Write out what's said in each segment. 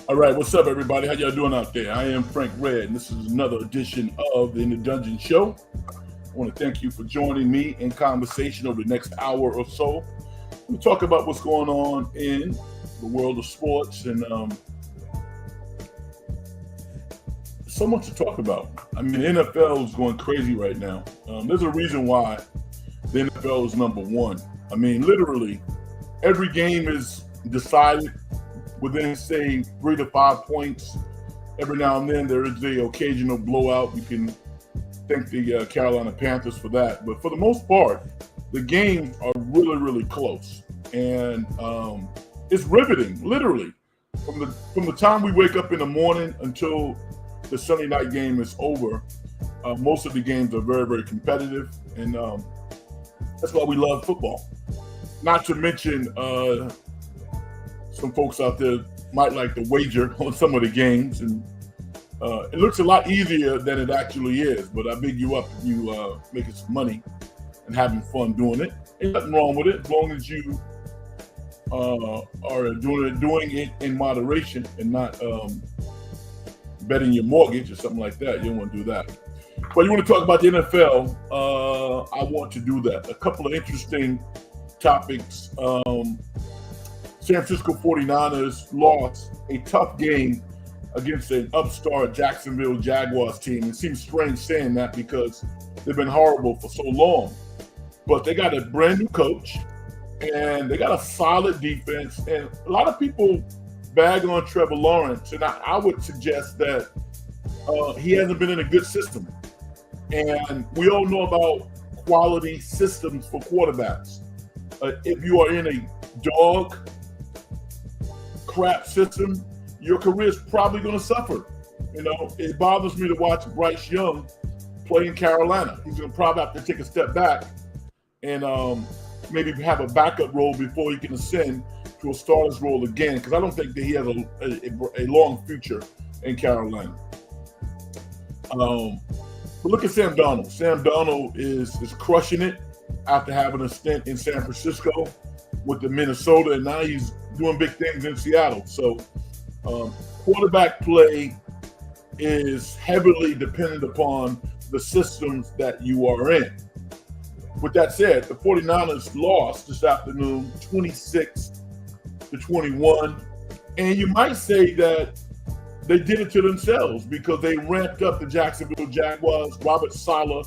All right, what's up, everybody? How y'all doing out there? I am Frank Red, and this is another edition of the In the Dungeon Show. I want to thank you for joining me in conversation over the next hour or so. We'll talk about what's going on in the world of sports, and so much to talk about. I mean, the NFL is going crazy right now. There's a reason why the NFL is number one. I mean, literally, every game is decided within, say, 3 to 5 points. Every now and then there is the occasional blowout. You can thank the Carolina Panthers for that. But for the most part, the games are really, really close. And it's riveting, literally. From the time we wake up in the morning until the Sunday night game is over, most of the games are very, very competitive. And that's why we love football. Not to mention some folks out there might like to wager on some of the games, and it looks a lot easier than it actually is. But I big you up if you making some money and having fun doing it. Ain't nothing wrong with it as long as you are doing it in moderation and not betting your mortgage or something like that. You don't want to do that. But you want to talk about the NFL? I want to do that. A couple of interesting topics. San Francisco 49ers lost a tough game against an upstart Jacksonville Jaguars team. It seems strange saying that because they've been horrible for so long. But they got a brand new coach, and they got a solid defense. And a lot of people bag on Trevor Lawrence, and I would suggest that he hasn't been in a good system. And we all know about quality systems for quarterbacks. If you are in a dog crap system, your career is probably going to suffer. You know, it bothers me to watch Bryce Young play in Carolina. He's going to probably have to take a step back and maybe have a backup role before he can ascend to a starter's role again, because I don't think that he has a long future in Carolina. But look at Sam Darnold. Sam Darnold is crushing it after having a stint in San Francisco with the Minnesota, and now he's doing big things in Seattle. So quarterback play is heavily dependent upon the systems that you are in. With that said, the 49ers lost this afternoon 26-21. And you might say that they did it to themselves because they ramped up the Jacksonville Jaguars. Robert Saleh,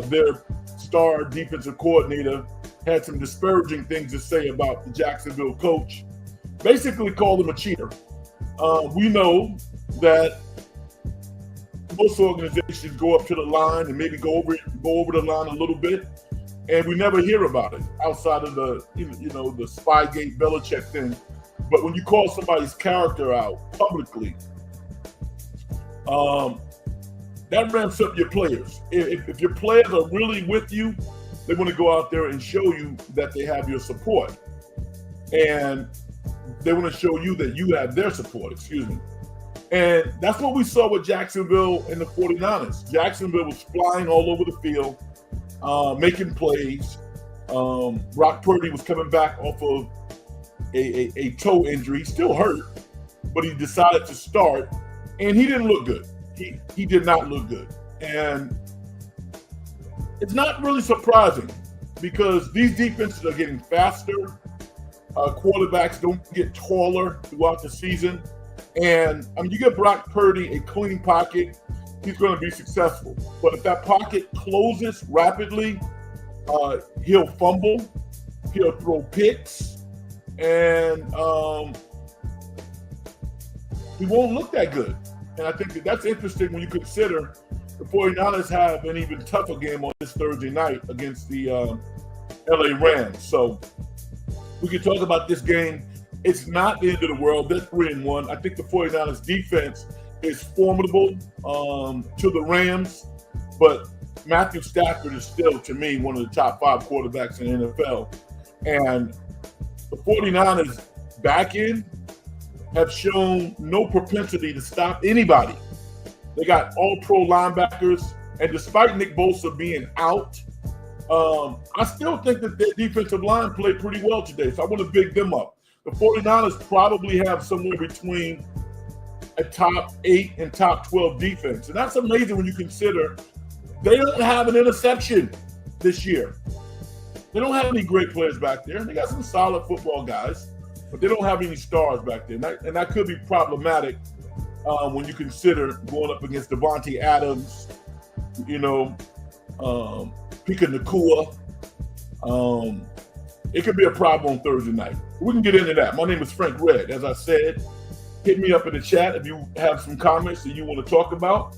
their star defensive coordinator, had some disparaging things to say about the Jacksonville coach. Basically called him a cheater. We know that most organizations go up to the line and maybe go over the line a little bit, and we never hear about it outside of the the Spygate Belichick thing. But when you call somebody's character out publicly, that ramps up your players. If your players are really with you, they want to go out there and show you that they have your support, and they want to show you that you have their support. Excuse me. And that's what we saw with Jacksonville and the 49ers. Jacksonville was flying all over the field, making plays. Brock Purdy was coming back off of a toe injury. He's still hurt, but he decided to start, and he didn't look good. He did not look good. And it's not really surprising because these defenses are getting faster. Quarterbacks don't get taller throughout the season. And I mean, you get Brock Purdy a clean pocket, he's going to be successful. But if that pocket closes rapidly, he'll fumble, he'll throw picks, and he won't look that good. And I think that's interesting when you consider the 49ers have an even tougher game on this Thursday night against the LA Rams. So we can talk about this game. It's not the end of the world. They're 3-1. I think the 49ers defense is formidable to the Rams, but Matthew Stafford is still, to me, one of the top 5 quarterbacks in the NFL. And the 49ers back end have shown no propensity to stop anybody. They got all-pro linebackers, and despite Nick Bosa being out, I still think that their defensive line played pretty well today, so I want to big them up. The 49ers probably have somewhere between a top 8 and top 12 defense. And that's amazing when you consider they don't have an interception this year. They don't have any great players back there. They got some solid football guys, but they don't have any stars back there. And that could be problematic when you consider going up against Devontae Adams, Pika Nakua. It could be a problem on Thursday night. We can get into that. My name is Frank Red. As I said, hit me up in the chat if you have some comments that you want to talk about.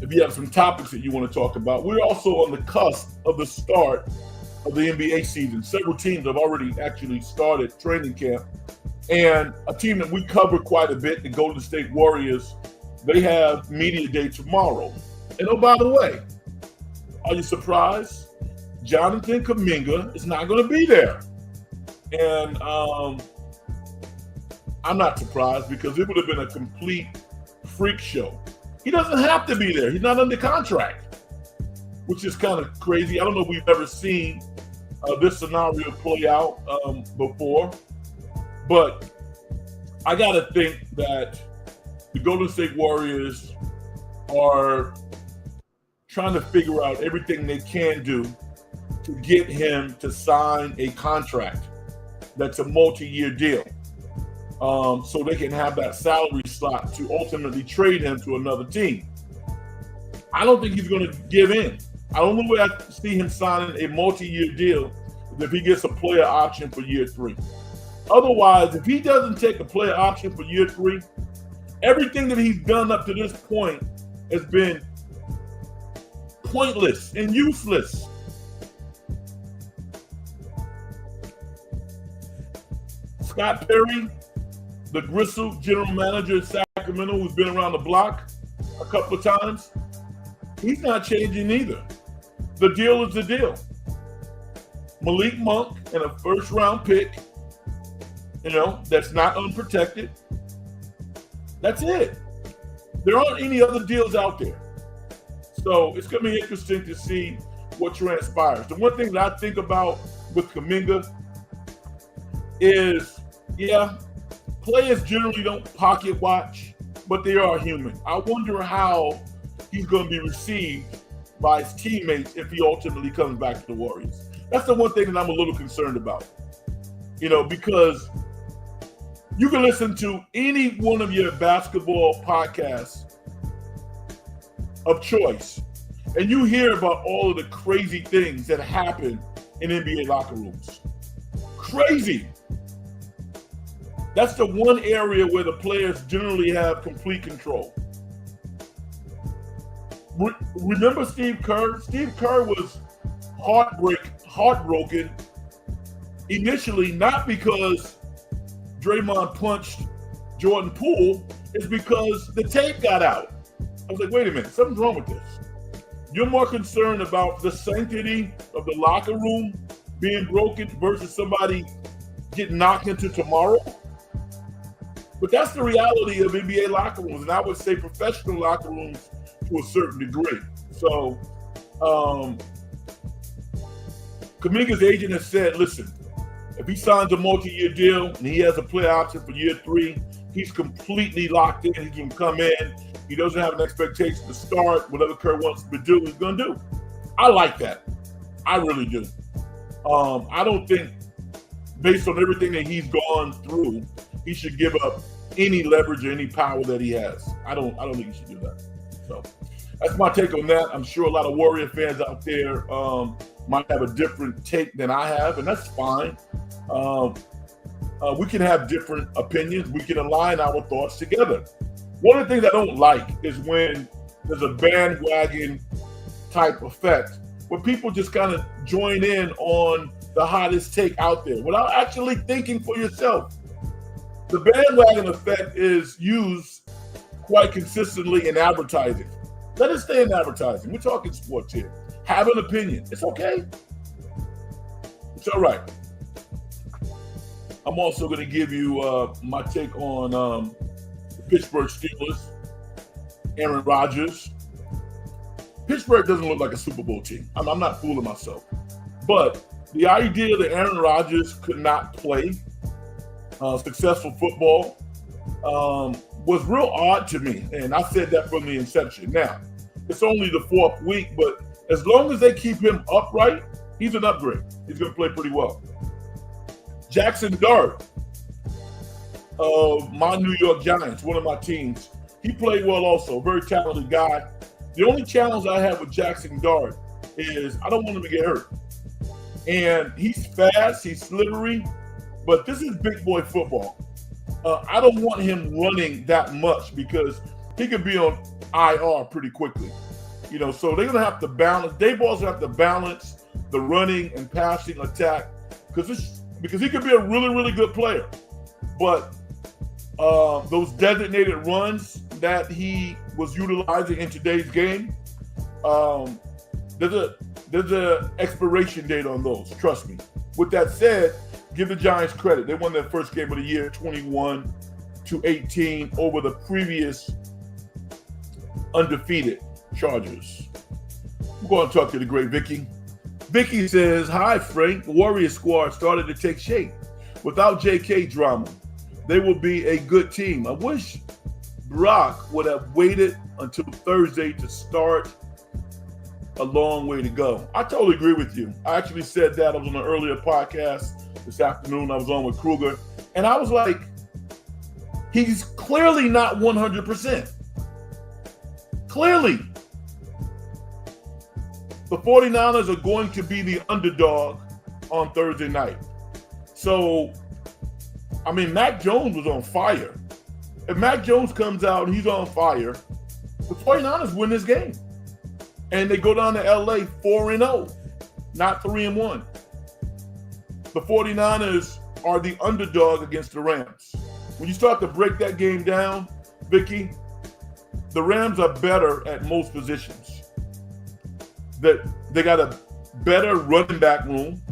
If you have some topics that you want to talk about. We're also on the cusp of the start of the NBA season. Several teams have already actually started training camp. And a team that we cover quite a bit, the Golden State Warriors, they have media day tomorrow. And oh, by the way, are you surprised? Jonathan Kuminga is not going to be there. And I'm not surprised because it would have been a complete freak show. He doesn't have to be there. He's not under contract, which is kind of crazy. I don't know if we've ever seen this scenario play out before. But I got to think that the Golden State Warriors are trying to figure out everything they can do to get him to sign a contract that's a multi-year deal, so they can have that salary slot to ultimately trade him to another team. I don't think he's going to give in. I don't know where I see him signing a multi-year deal if he gets a player option for year 3. Otherwise, if he doesn't take a player option for year 3, everything that he's done up to this point has been pointless and useless. Scott Perry, the Gristle general manager at Sacramento, who's been around the block a couple of times, he's not changing either. The deal is the deal. Malik Monk and a first-round pick, that's not unprotected. That's it. There aren't any other deals out there. So it's going to be interesting to see what transpires. The one thing that I think about with Kuminga is, players generally don't pocket watch, but they are human. I wonder how he's going to be received by his teammates if he ultimately comes back to the Warriors. That's the one thing that I'm a little concerned about, because you can listen to any one of your basketball podcasts of choice, and you hear about all of the crazy things that happen in NBA locker rooms. Crazy. That's the one area where the players generally have complete control. Remember Steve Kerr? Steve Kerr was heartbroken initially, not because Draymond punched Jordan Poole, it's because the tape got out. I was like, wait a minute, something's wrong with this. You're more concerned about the sanctity of the locker room being broken versus somebody getting knocked into tomorrow? But that's the reality of NBA locker rooms, and I would say professional locker rooms to a certain degree. So Kuminga's agent has said, listen, if he signs a multi-year deal and he has a player option for year 3, he's completely locked in. He can come in. He doesn't have an expectation to start. Whatever Kerr wants to do, he's going to do. I like that. I really do. I don't think, based on everything that he's gone through, he should give up any leverage or any power that he has. I don't think he should do that. So that's my take on that. I'm sure a lot of Warrior fans out there might have a different take than I have, and that's fine. We can have different opinions. We can align our thoughts together. One of the things I don't like is when there's a bandwagon type effect where people just kind of join in on the hottest take out there without actually thinking for yourself. The bandwagon effect is used quite consistently in advertising. Let us stay in advertising. We're talking sports here. Have an opinion. It's okay. It's all right. I'm also going to give you my take on the Pittsburgh Steelers, Aaron Rodgers. Pittsburgh doesn't look like a Super Bowl team. I'm not fooling myself. But The idea that Aaron Rodgers could not play successful football was real odd to me, and I said that from the inception. Now, it's only the 4th week, but as long as they keep him upright, he's an upgrade. He's going to play pretty well. Jackson Dart of my New York Giants, one of my teams, he played well also. Very talented guy. The only challenge I have with Jackson Dart is I don't want him to get hurt. And he's fast, he's slippery, but this is big boy football. I don't want him running that much because he could be on IR pretty quickly. So they're going to have to balance. Dayball's going to have to balance the running and passing attack because he could be a really, really good player. But those designated runs that he was utilizing in today's game, there's a expiration date on those. Trust me. With that said, give the Giants credit. They won their first game of the year, 21-18 over the previous undefeated Chargers. We're going to talk to the great Vicky. Vicky says, "Hi, Frank. The Warrior squad started to take shape. Without JK drama, they will be a good team. I wish Brock would have waited until Thursday to start. A long way to go." I totally agree with you. I actually said that. I was on an earlier podcast this afternoon. I was on with Kruger, and I was like, he's clearly not 100%. Clearly. The 49ers are going to be the underdog on Thursday night. So, Mac Jones was on fire. If Mac Jones comes out and he's on fire, the 49ers win this game. And they go down to LA 4-0, not 3-1. The 49ers are the underdog against the Rams. When you start to break that game down, Vicky, the Rams are better at most positions. They got a better running back room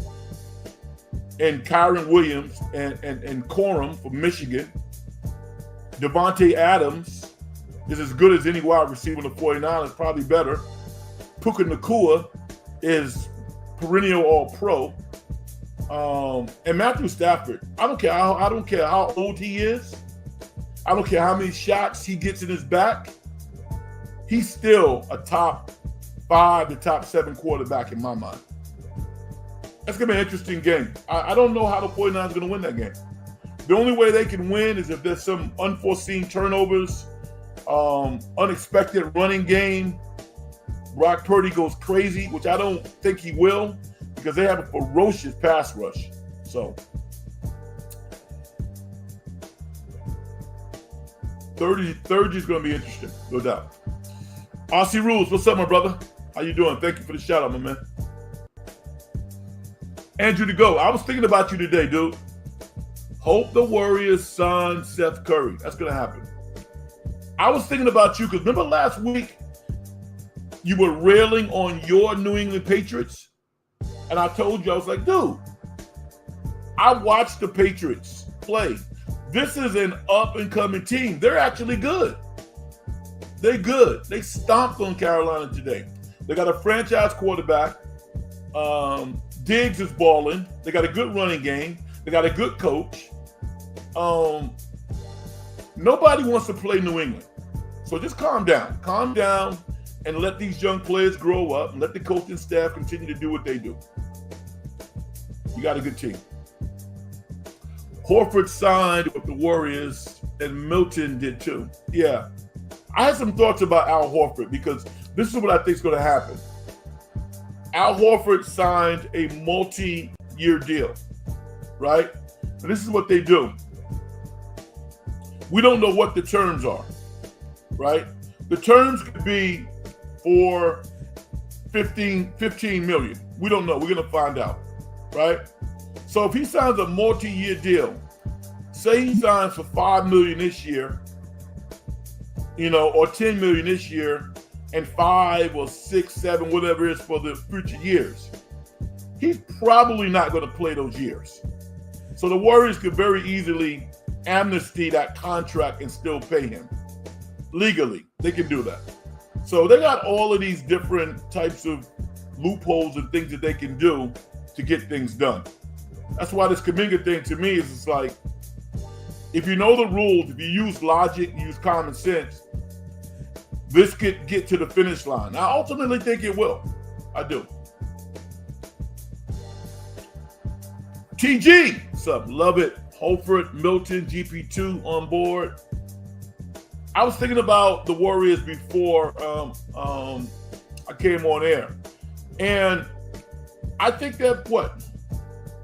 and Kyron Williams and Corum from Michigan. Devontae Adams is as good as any wide receiver in the 49ers, probably better. Puka Nacua is perennial All-Pro. And Matthew Stafford, I don't care how old he is. I don't care how many shots he gets in his back. He's still a top 5 to top 7 quarterback in my mind. That's going to be an interesting game. I don't know how the 49ers are going to win that game. The only way they can win is if there's some unforeseen turnovers, unexpected running game. Brock Purdy goes crazy, which I don't think he will because they have a ferocious pass rush. So, Thursday is going to be interesting, no doubt. Aussie Rules, what's up, my brother? How you doing? Thank you for the shout out, my man. Andrew to go. I was thinking about you today, dude. Hope the Warriors sign Seth Curry. That's going to happen. I was thinking about you because remember last week you were railing on your New England Patriots? And I told you, I was like, dude, I watched the Patriots play. This is an up-and-coming team. They're actually good. They're good. They stomped on Carolina today. They got a franchise quarterback. Diggs is balling. They got a good running game. They got a good coach. Nobody wants to play New England. So just calm down. Calm down and let these young players grow up and let the coaching staff continue to do what they do. You got a good team. Horford signed with the Warriors and Milton did too. Yeah. I had some thoughts about Al Horford because this is what I think is going to happen. Al Horford signed a multi-year deal, right? And this is what they do. We don't know what the terms are, right? The terms could be for 15 million. We don't know. We're going to find out, right? So if he signs a multi-year deal, say he signs for $5 million this year, or $10 million this year, and 5 or 6, 7, whatever it is for the future years, he's probably not going to play those years. So the Warriors could very easily amnesty that contract and still pay him. Legally, they can do that. So they got all of these different types of loopholes and things that they can do to get things done. That's why this Kuminga thing to me is it's like, if you know the rules, if you use logic, use common sense, this could get to the finish line. I ultimately think it will. I do. TG, what's up? Love it. Holford, Milton, GP2 on board. I was thinking about the Warriors before I came on air. And I think that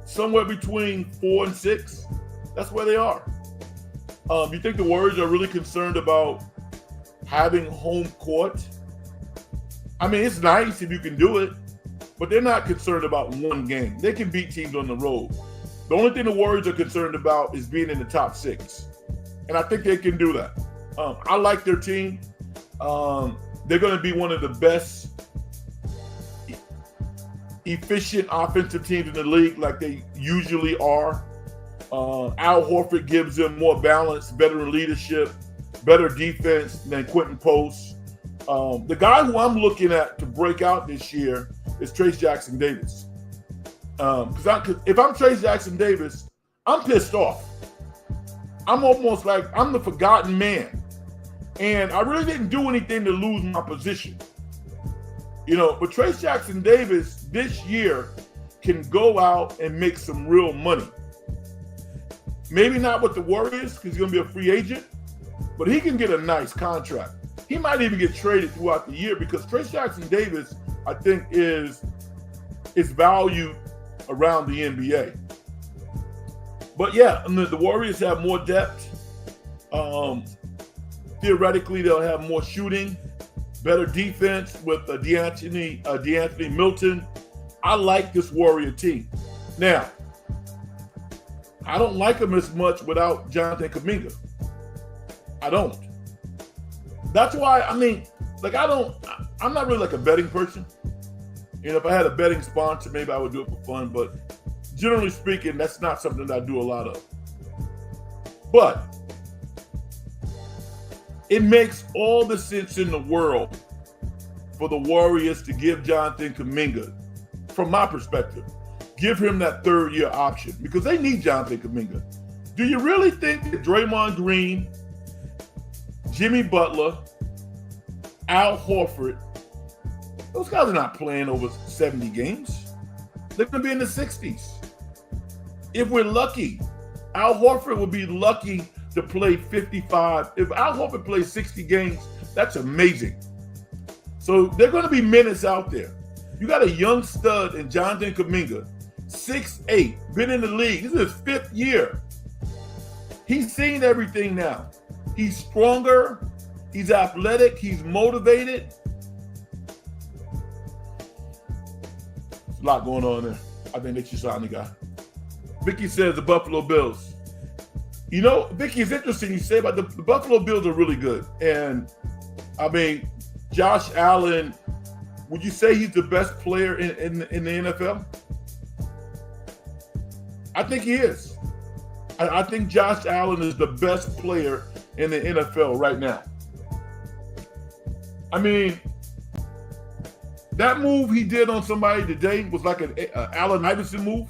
somewhere between 4 and 6. That's where they are. You think the Warriors are really concerned about having home court? I mean, it's nice if you can do it, but they're not concerned about one game. They can beat teams on the road. The only thing the Warriors are concerned about is being in the top 6. And I think they can do that. I like their team. They're going to be one of the best efficient offensive teams in the league, like they usually are. Al Horford gives them more balance, better leadership, better defense than Quentin Post. The guy who I'm looking at to break out this year is Trace Jackson Davis. Because if I'm Trace Jackson Davis, I'm pissed off. I'm almost like I'm the forgotten man. And I really didn't do anything to lose my position. But Trace Jackson Davis this year can go out and make some real money. Maybe not with the Warriors because he's going to be a free agent, but he can get a nice contract. He might even get traded throughout the year because Trace Jackson Davis, I think, is valued around the NBA. But yeah, the Warriors have more depth. Theoretically, they'll have more shooting, better defense with DeAnthony Milton. I like this Warrior team. Now, I don't like them as much without Jonathan Kuminga. I don't. That's why, I'm not really like a betting person. If I had a betting sponsor, maybe I would do it for fun, but generally speaking, that's not something that I do a lot of. But it makes all the sense in the world for the Warriors to give Jonathan Kuminga, from my perspective, give him that third-year option because they need Jonathan Kuminga. Do you really think that Draymond Green, Jimmy Butler, Al Horford, those guys are not playing over 70 games? They're going to be in the 60s. If we're lucky, Al Horford would be lucky to play 55. If Al Horford plays 60 games, that's amazing. So they're going to be minutes out there. You got a young stud in Jonathan Kuminga, 6'8", been in the league. This is his 5th year. He's seen everything now. He's stronger. He's athletic. He's motivated. There's a lot going on there. I think they should sign the guy. Vicky says the Buffalo Bills. Vicky, it's interesting you say about the Buffalo Bills are really good. And, Josh Allen, would you say he's the best player in the NFL? I think he is. I think Josh Allen is the best player in the NFL right now. That move he did on somebody today was like an Allen Iverson move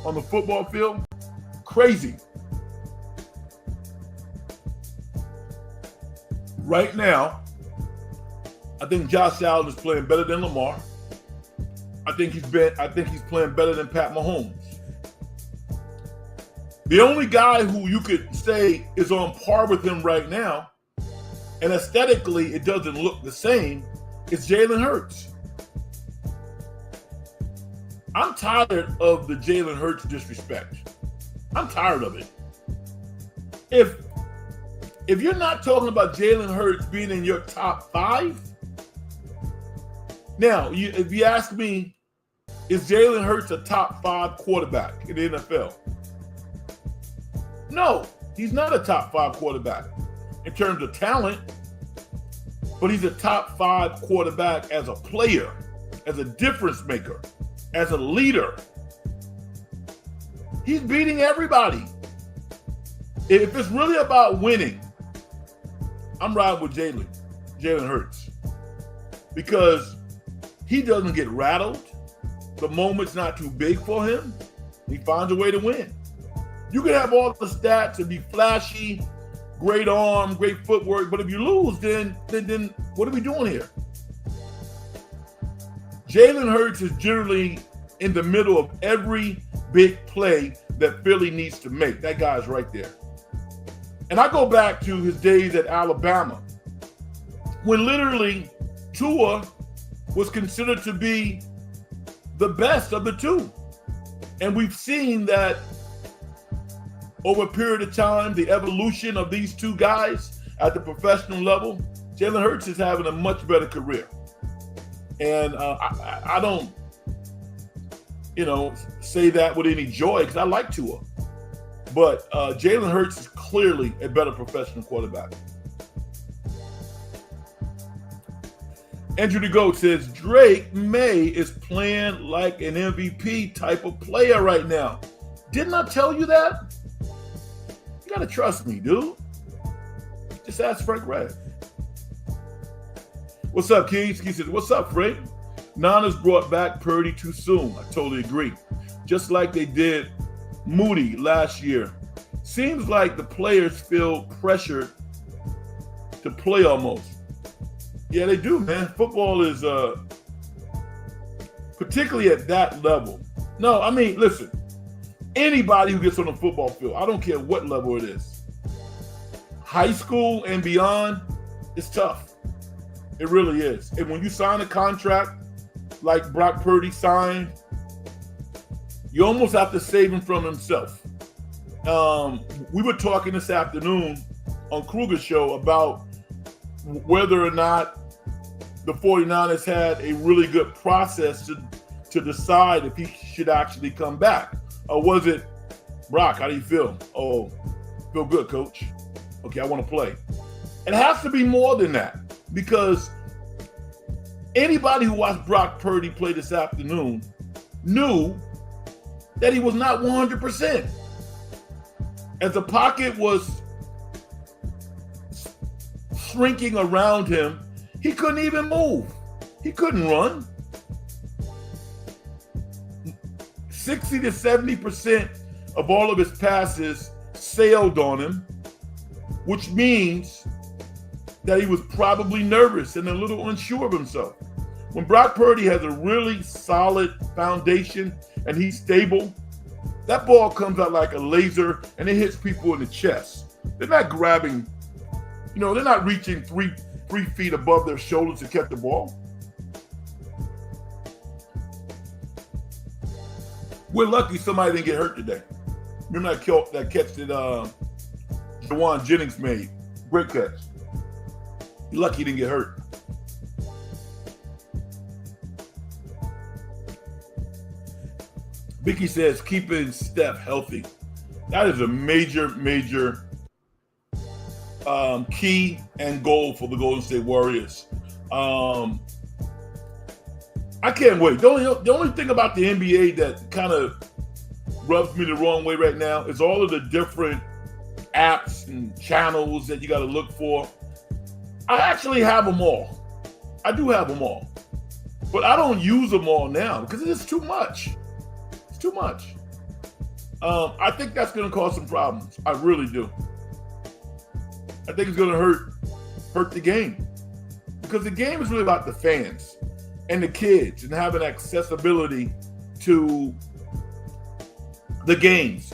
on the football field. Crazy. Right now, I think Josh Allen is playing better than Lamar. I think he's playing better than Pat Mahomes. The only guy who you could say is on par with him right now, and aesthetically it doesn't look the same, is Jalen Hurts. I'm tired of the Jalen Hurts disrespect. I'm tired of it. If you're not talking about Jalen Hurts being in your top 5, now, if you ask me, is Jalen Hurts a top 5 quarterback in the NFL? No, he's not a top 5 quarterback in terms of talent, but he's a top 5 quarterback as a player, as a difference maker, as a leader. He's beating everybody. If it's really about winning, I'm riding with Jalen Hurts because he doesn't get rattled. the moment's not too big for him, he finds a way to win. You can have all the stats and be flashy, great arm, great footwork, but if you lose, then what are we doing here? Jalen Hurts is generally in the middle of every big play that Philly needs to make. That guy's right there. And I go back to his days at Alabama, when literally Tua was considered to be the best of the two. And we've seen that over a period of time, the evolution of these two guys at the professional level. Jalen Hurts is having a much better career. And I don't, say that with any joy, because I like Tua. But Jalen Hurts is clearly a better professional quarterback. Andrew the Goat says, Drake May is playing like an MVP type of player right now. Didn't I tell you that? You got to trust me, dude. Just ask Frank Reich. What's up, Keith? He says, what's up, Frank? Niners brought back Purdy too soon. I totally agree. Just like they did Moody last year. Seems like the players feel pressured to play almost. Yeah, they do, man. Football is, particularly at that level. No, I mean, listen, anybody who gets on the football field, I don't care what level it is, high school and beyond, it's tough. It really is. And when you sign a contract like Brock Purdy signed, you almost have to save him from himself. We were talking this afternoon on Kruger's show about whether or not the 49ers had a really good process to decide if he should actually come back. Or was it, Brock, how do you feel? Oh, feel good, coach. Okay, I want to play. It has to be more than that, because anybody who watched Brock Purdy play this afternoon knew that he was not 100%. As the pocket was shrinking around him, he couldn't even move. He couldn't run. 60 to 70% of all of his passes sailed on him, which means that he was probably nervous and a little unsure of himself. When Brock Purdy has a really solid foundation and he's stable, that ball comes out like a laser and it hits people in the chest. They're not grabbing, they're not reaching three feet above their shoulders to catch the ball. We're lucky somebody didn't get hurt today. Remember that catch that Jawan Jennings made? Great catch. You're lucky he didn't get hurt. Vicky says, keeping Steph healthy. That is a major key and goal for the Golden State Warriors. I can't wait. The only thing about the NBA that kind of rubs me the wrong way right now is all of the different apps and channels that you got to look for. I actually have them all. I do have them all. But I don't use them all now because it is too much. It's too much. I think that's going to cause some problems. I really do. I think it's going to hurt the game, because the game is really about the fans and the kids and having accessibility to the games.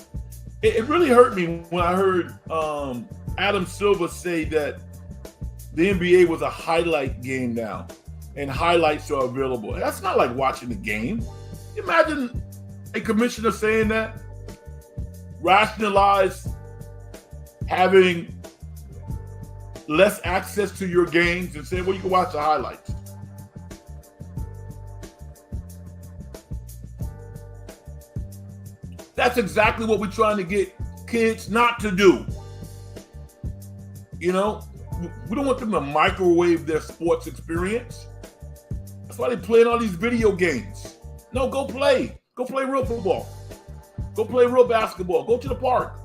It really hurt me when I heard Adam Silver say that the NBA was a highlight game now and highlights are available. That's not like watching the game. Imagine a commissioner saying that. Rationalize having less access to your games and say, well, you can watch the highlights. That's exactly what we're trying to get kids not to do. We don't want them to microwave their sports experience. That's why they're playing all these video games. No, go play. Go play real football. Go play real basketball. Go to the park.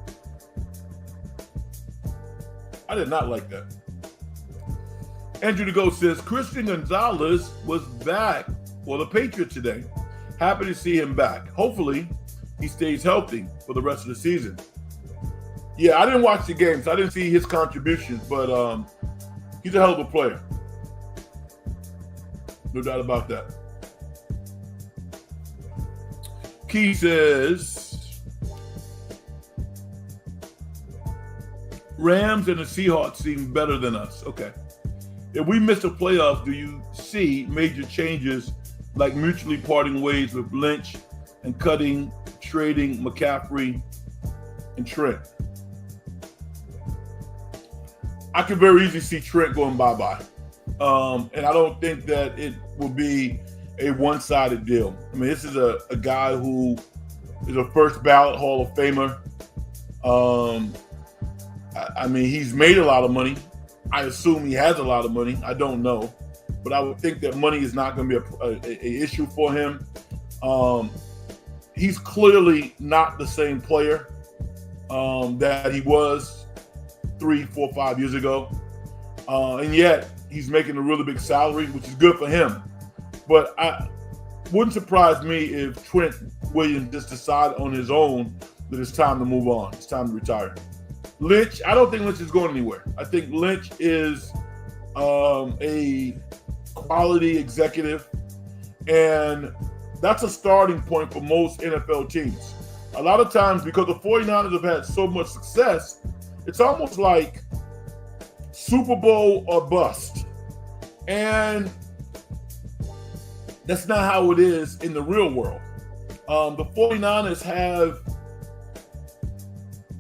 I did not like that. Andrew the Ghost says, Christian Gonzalez was back for the Patriots today. Happy to see him back. Hopefully, he stays healthy for the rest of the season. Yeah, I didn't watch the games. I didn't see his contributions, but he's a hell of a player. No doubt about that. Key says, Rams and the Seahawks seem better than us. Okay. If we miss the playoffs, do you see major changes like mutually parting ways with Lynch and trading McCaffrey and Trent? I can very easily see Trent going bye-bye. And I don't think that it will be a one-sided deal. I mean, this is a guy who is a first ballot Hall of Famer. I mean, he's made a lot of money. I assume he has a lot of money. I don't know. But I would think that money is not going to be a issue for him. He's clearly not the same player that he was 3, 4, 5 years ago. And yet, he's making a really big salary, which is good for him. But I wouldn't surprise me if Trent Williams just decided on his own that it's time to move on. It's time to retire. Lynch, I don't think Lynch is going anywhere. I think Lynch is a quality executive, and that's a starting point for most NFL teams. A lot of times, because the 49ers have had so much success, it's almost like Super Bowl or bust. And that's not how it is in the real world. The 49ers have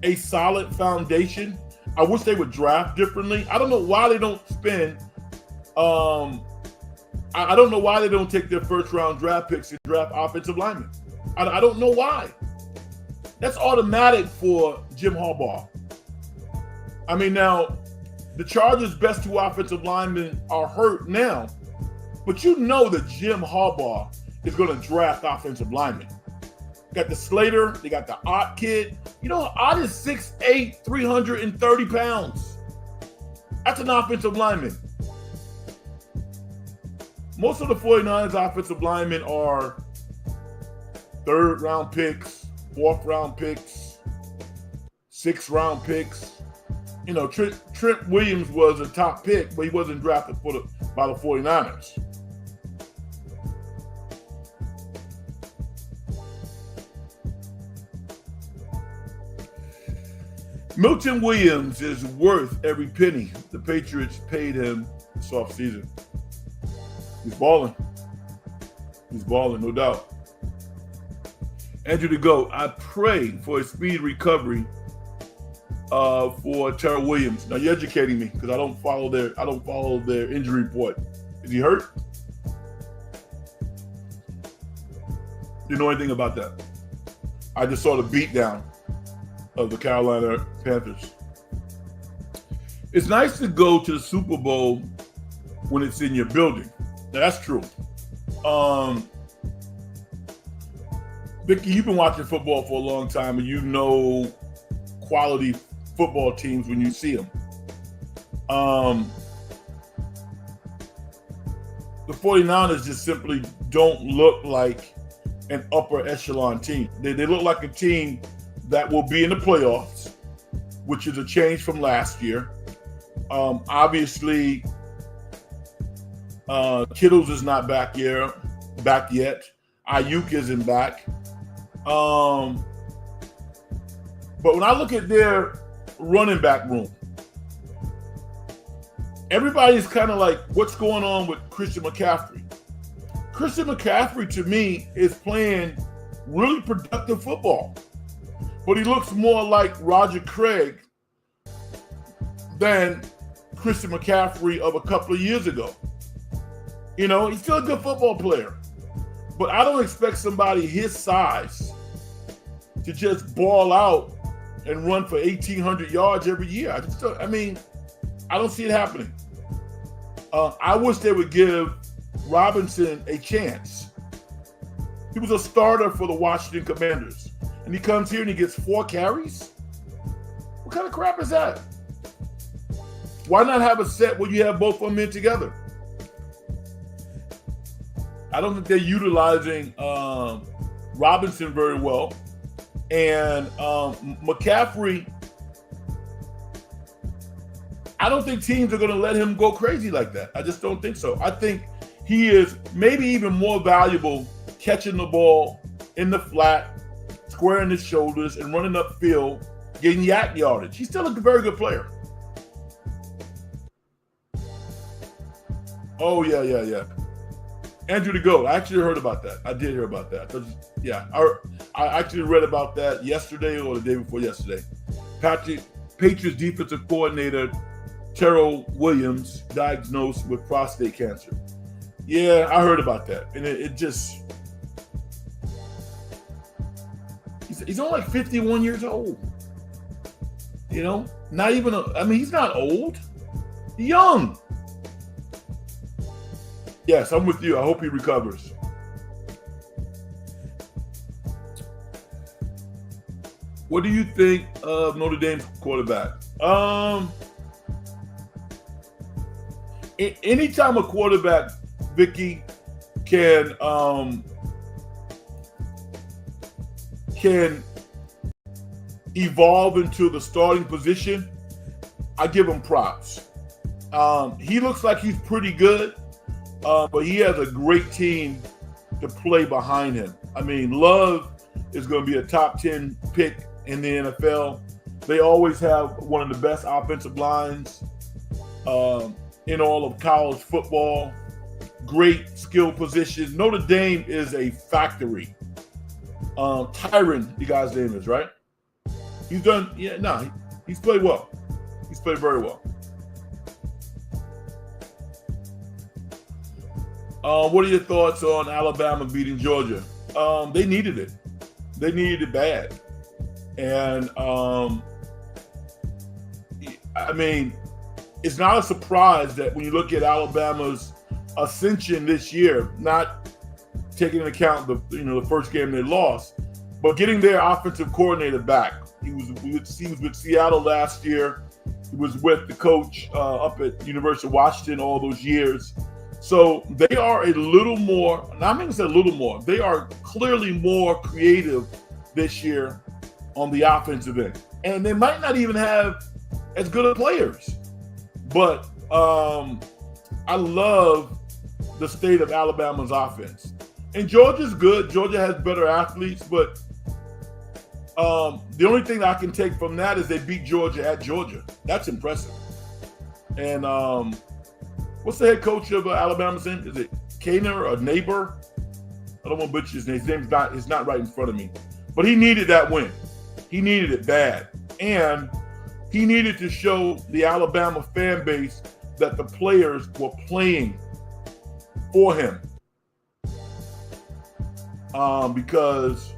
a solid foundation. I wish they would draft differently. I don't know why they don't spend I don't know why they don't take their first-round draft picks and draft offensive linemen. I don't know why. That's automatic for Jim Harbaugh. I mean, now, the Chargers' best 2 offensive linemen are hurt now, but you know that Jim Harbaugh is going to draft offensive linemen. Got the Slater, they got the Ott kid. You know, Ott is 6'8", 330 pounds. That's an offensive lineman. Most of the 49ers offensive linemen are 3rd-round picks, 4th-round picks, 6th-round picks. You know, Trent Williams was a top pick, but he wasn't drafted by the 49ers. Milton Williams is worth every penny the Patriots paid him this offseason. He's balling. He's balling, no doubt. Andrew the GOAT, I pray for a speedy recovery for Terrell Williams. Now you're educating me because I don't follow their injury report. Is he hurt? Didn't know anything about that. I just saw the beatdown of the Carolina Panthers. It's nice to go to the Super Bowl when it's in your building. Now, that's true. Vicky, you've been watching football for a long time, and you know quality football teams when you see them. The 49ers just simply don't look like an upper echelon team. They look like a team that will be in the playoffs, which is a change from last year. Obviously, Kittles is not back yet. Ayuk isn't back. But when I look at their running back room, everybody's kind of like, what's going on with Christian McCaffrey? Christian McCaffrey, to me, is playing really productive football. But he looks more like Roger Craig than Christian McCaffrey of a couple of years ago. You know, he's still a good football player. But I don't expect somebody his size to just ball out and run for 1,800 yards every year. I don't see it happening. I wish they would give Robinson a chance. He was a starter for the Washington Commanders. And he comes here and he gets 4 carries? What kind of crap is that? Why not have a set where you have both of them in together? I don't think they're utilizing Robinson very well. And McCaffrey, I don't think teams are going to let him go crazy like that. I just don't think so. I think he is maybe even more valuable catching the ball in the flat, squaring his shoulders, and running upfield, getting yak yardage. He's still a very good player. Oh, yeah. Andrew the GOAT. I actually heard about that. I did hear about that. Yeah, I actually read about that yesterday or the day before yesterday. Patriots defensive coordinator Terrell Williams diagnosed with prostate cancer. Yeah, I heard about that. And it just... He's only like 51 years old. You know? Not even he's not old. He's young. Yes, I'm with you. I hope he recovers. What do you think of Notre Dame's quarterback? Anytime a quarterback, Vicky, can evolve into the starting position, I give him props. He looks like he's pretty good, but he has a great team to play behind him. I mean, Love is going to be a top 10 pick in the NFL. They always have one of the best offensive lines in all of college football. Great skill position. Notre Dame is a factory. Tyron, the guy's name is, right? He's played well. He's played very well. What are your thoughts on Alabama beating Georgia? They needed it. They needed it bad. And, I mean, it's not a surprise that when you look at Alabama's ascension this year, not taking into account the first game they lost, but getting their offensive coordinator back. He was with Seattle last year. He was with the coach up at University of Washington all those years. So they are a little more, and I'm going to say a little more, they are clearly more creative this year on the offensive end. And they might not even have as good of players. But I love the state of Alabama's offense. And Georgia's good. Georgia has better athletes, but the only thing that I can take from that is they beat Georgia at Georgia. That's impressive. And what's the head coach of Alabama's name? Is it Kaner or Neighbor? I don't want to butcher his name. His name's not right in front of me. But he needed that win. He needed it bad. And he needed to show the Alabama fan base that the players were playing for him. Because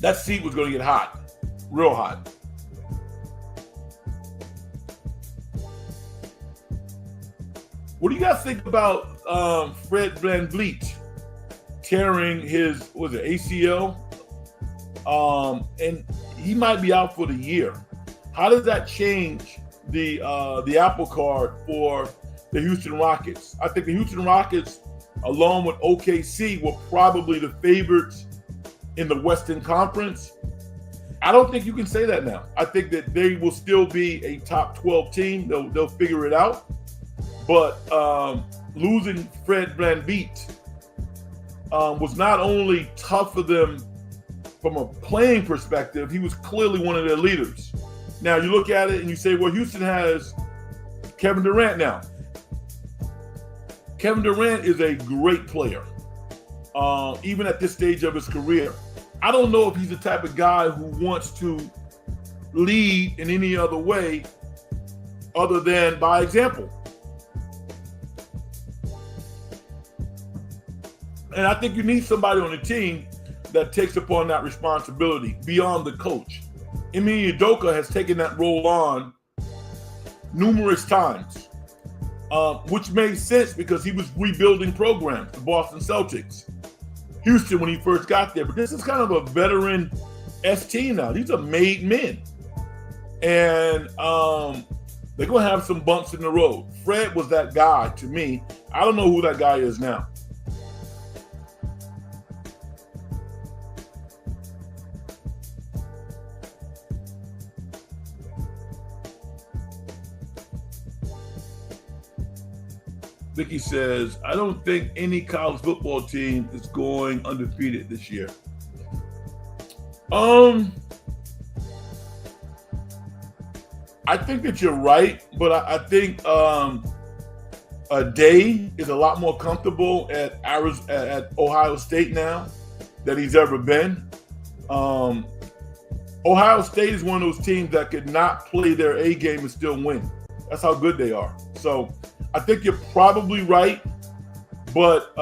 that seat was going to get hot, real hot. What do you guys think about Fred VanVleet tearing his ACL? And he might be out for the year. How does that change the apple cart for the Houston Rockets? I think the Houston Rockets, along with OKC, were probably the favorites in the Western Conference. I don't think you can say that now. I think that they will still be a top 12 team. They'll figure it out. But losing Fred VanVleet was not only tough for them from a playing perspective, he was clearly one of their leaders. Now you look at it and you say, well, Houston has Kevin Durant now. Kevin Durant is a great player, even at this stage of his career. I don't know if he's the type of guy who wants to lead in any other way other than by example. And I think you need somebody on the team that takes upon that responsibility beyond the coach. Ime Udoka has taken that role on numerous times, which made sense because he was rebuilding programs, the Boston Celtics, Houston when he first got there. But this is kind of a veteran team now. These are made men. And They're going to have some bumps in the road. Fred was that guy to me. I don't know who that guy is now. Vicky says, I don't think any college football team is going undefeated this year. I think that you're right, but I think Day is a lot more comfortable at Ohio State now than he's ever been. Ohio State is one of those teams that could not play their A game and still win. That's how good they are. So I think you're probably right, but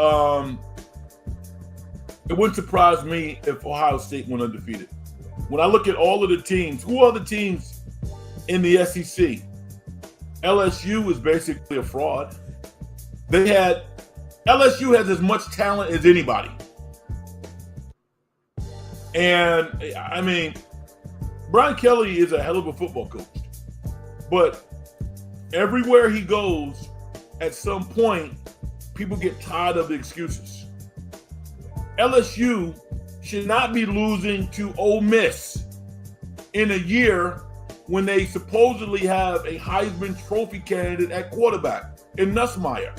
it wouldn't surprise me if Ohio State went undefeated. When I look at all of the teams, who are the teams in the SEC? LSU is basically a fraud. LSU has as much talent as anybody. And I mean, Brian Kelly is a hell of a football coach. But everywhere he goes, at some point, people get tired of the excuses. LSU should not be losing to Ole Miss in a year when they supposedly have a Heisman Trophy candidate at quarterback in Nussmeier.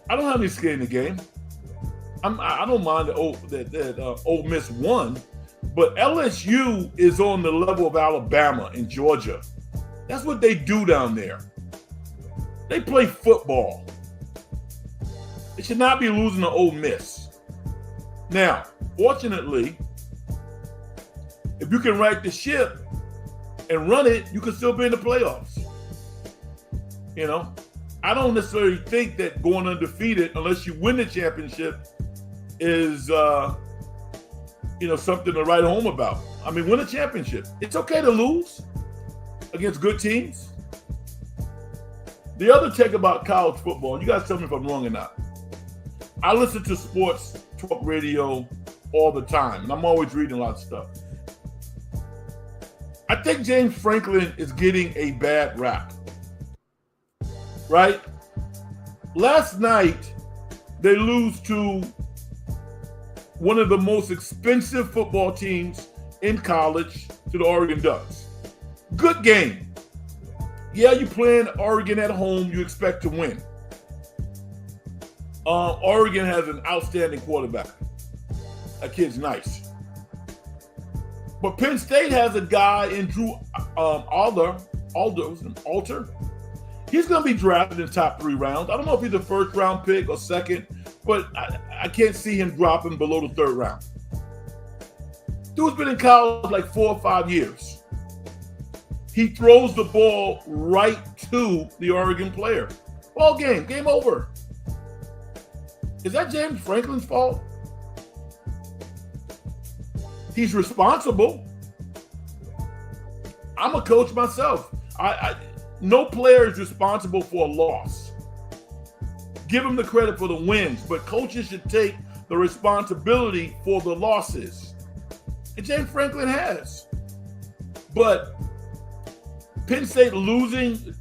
I don't have any skin in the game. I don't mind that Ole Miss won, but LSU is on the level of Alabama and Georgia. That's what they do down there. They play football. They should not be losing to Ole Miss. Now, fortunately, if you can right the ship and run it, you can still be in the playoffs. You know, I don't necessarily think that going undefeated, unless you win the championship, is something to write home about. I mean, win a championship. It's okay to lose against good teams. The other take about college football, and you guys tell me if I'm wrong or not. I listen to sports talk radio all the time, and I'm always reading a lot of stuff. I think James Franklin is getting a bad rap, right? Last night, they lose to one of the most expensive football teams in college, to the Oregon Ducks. Good game. Yeah, you playing Oregon at home, you expect to win. Oregon has an outstanding quarterback. That kid's nice. But Penn State has a guy in Drew Alder. He's going to be drafted in the top 3 rounds. I don't know if he's a first round pick or second, but I can't see him dropping below the 3rd round. Dude's been in college like 4 or 5 years. He throws the ball right to the Oregon player. Ball game, game over. Is that James Franklin's fault? He's responsible. I'm a coach myself. No player is responsible for a loss. Give him the credit for the wins, but coaches should take the responsibility for the losses. And James Franklin has. But Penn State losing